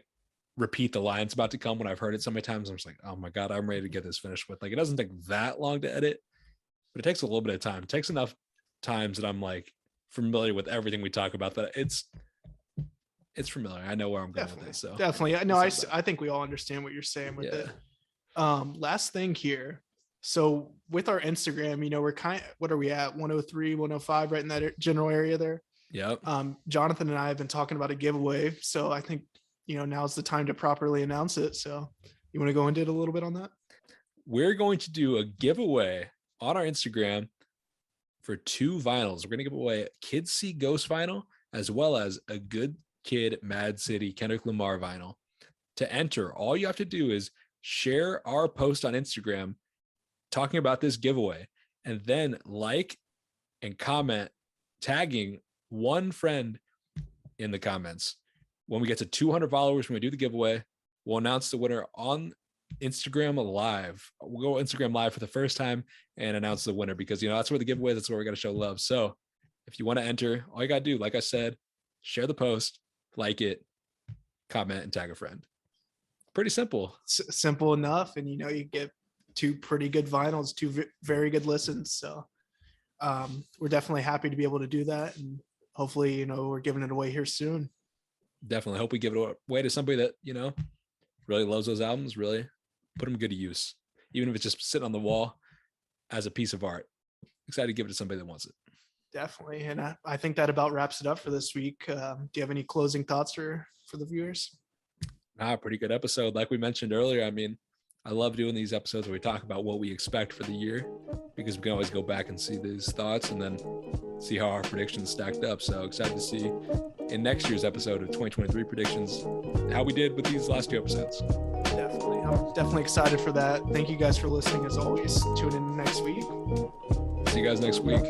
repeat the lines about to come when I've heard it so many times. I'm just like, oh my God, I'm ready to get this finished with. It doesn't take that long to edit, but it takes a little bit of time. It takes enough times that I'm familiar with everything we talk about that it's familiar. I know where I'm going with it. So definitely. No, I think we all understand what you're saying with it. Last thing here. So with our Instagram, we're what are we at? 103, 105, right in that general area there. Yep. Jonathon and I have been talking about a giveaway. So I think, now's the time to properly announce it. So you want to go into it a little bit on that? We're going to do a giveaway on our Instagram for 2 vinyls. We're going to give away a Kids See Ghost vinyl, as well as a Good Kid, Mad City Kendrick Lamar vinyl. To enter, all you have to do is share our post on Instagram talking about this giveaway, and then like and comment, tagging one friend in the comments. When we get to 200 followers, when we do the giveaway, we'll announce the winner on Instagram Live. We'll go Instagram Live for the first time and announce the winner, because that's where the giveaway, that's where we got to show love. So if you want to enter, all you got to do, like I said, share the post, like it, comment, and tag a friend. Pretty simple. Simple enough. And you get 2 pretty good vinyls, 2 very good listens. So we're definitely happy to be able to do that. And hopefully, we're giving it away here soon. Definitely hope we give it away to somebody that, really loves those albums, really put them good to use, even if it's just sitting on the wall as a piece of art. Excited to give it to somebody that wants it. Definitely. And I think that about wraps it up for this week. Do you have any closing thoughts for the viewers? Pretty good episode. Like we mentioned earlier, I mean, I love doing these episodes where we talk about what we expect for the year, because we can always go back and see these thoughts and then see how our predictions stacked up. So excited to see in next year's episode of 2023 predictions how we did with these last 2 episodes. Definitely. I'm definitely excited for that. Thank you guys for listening as always. Tune in next week. See you guys next week.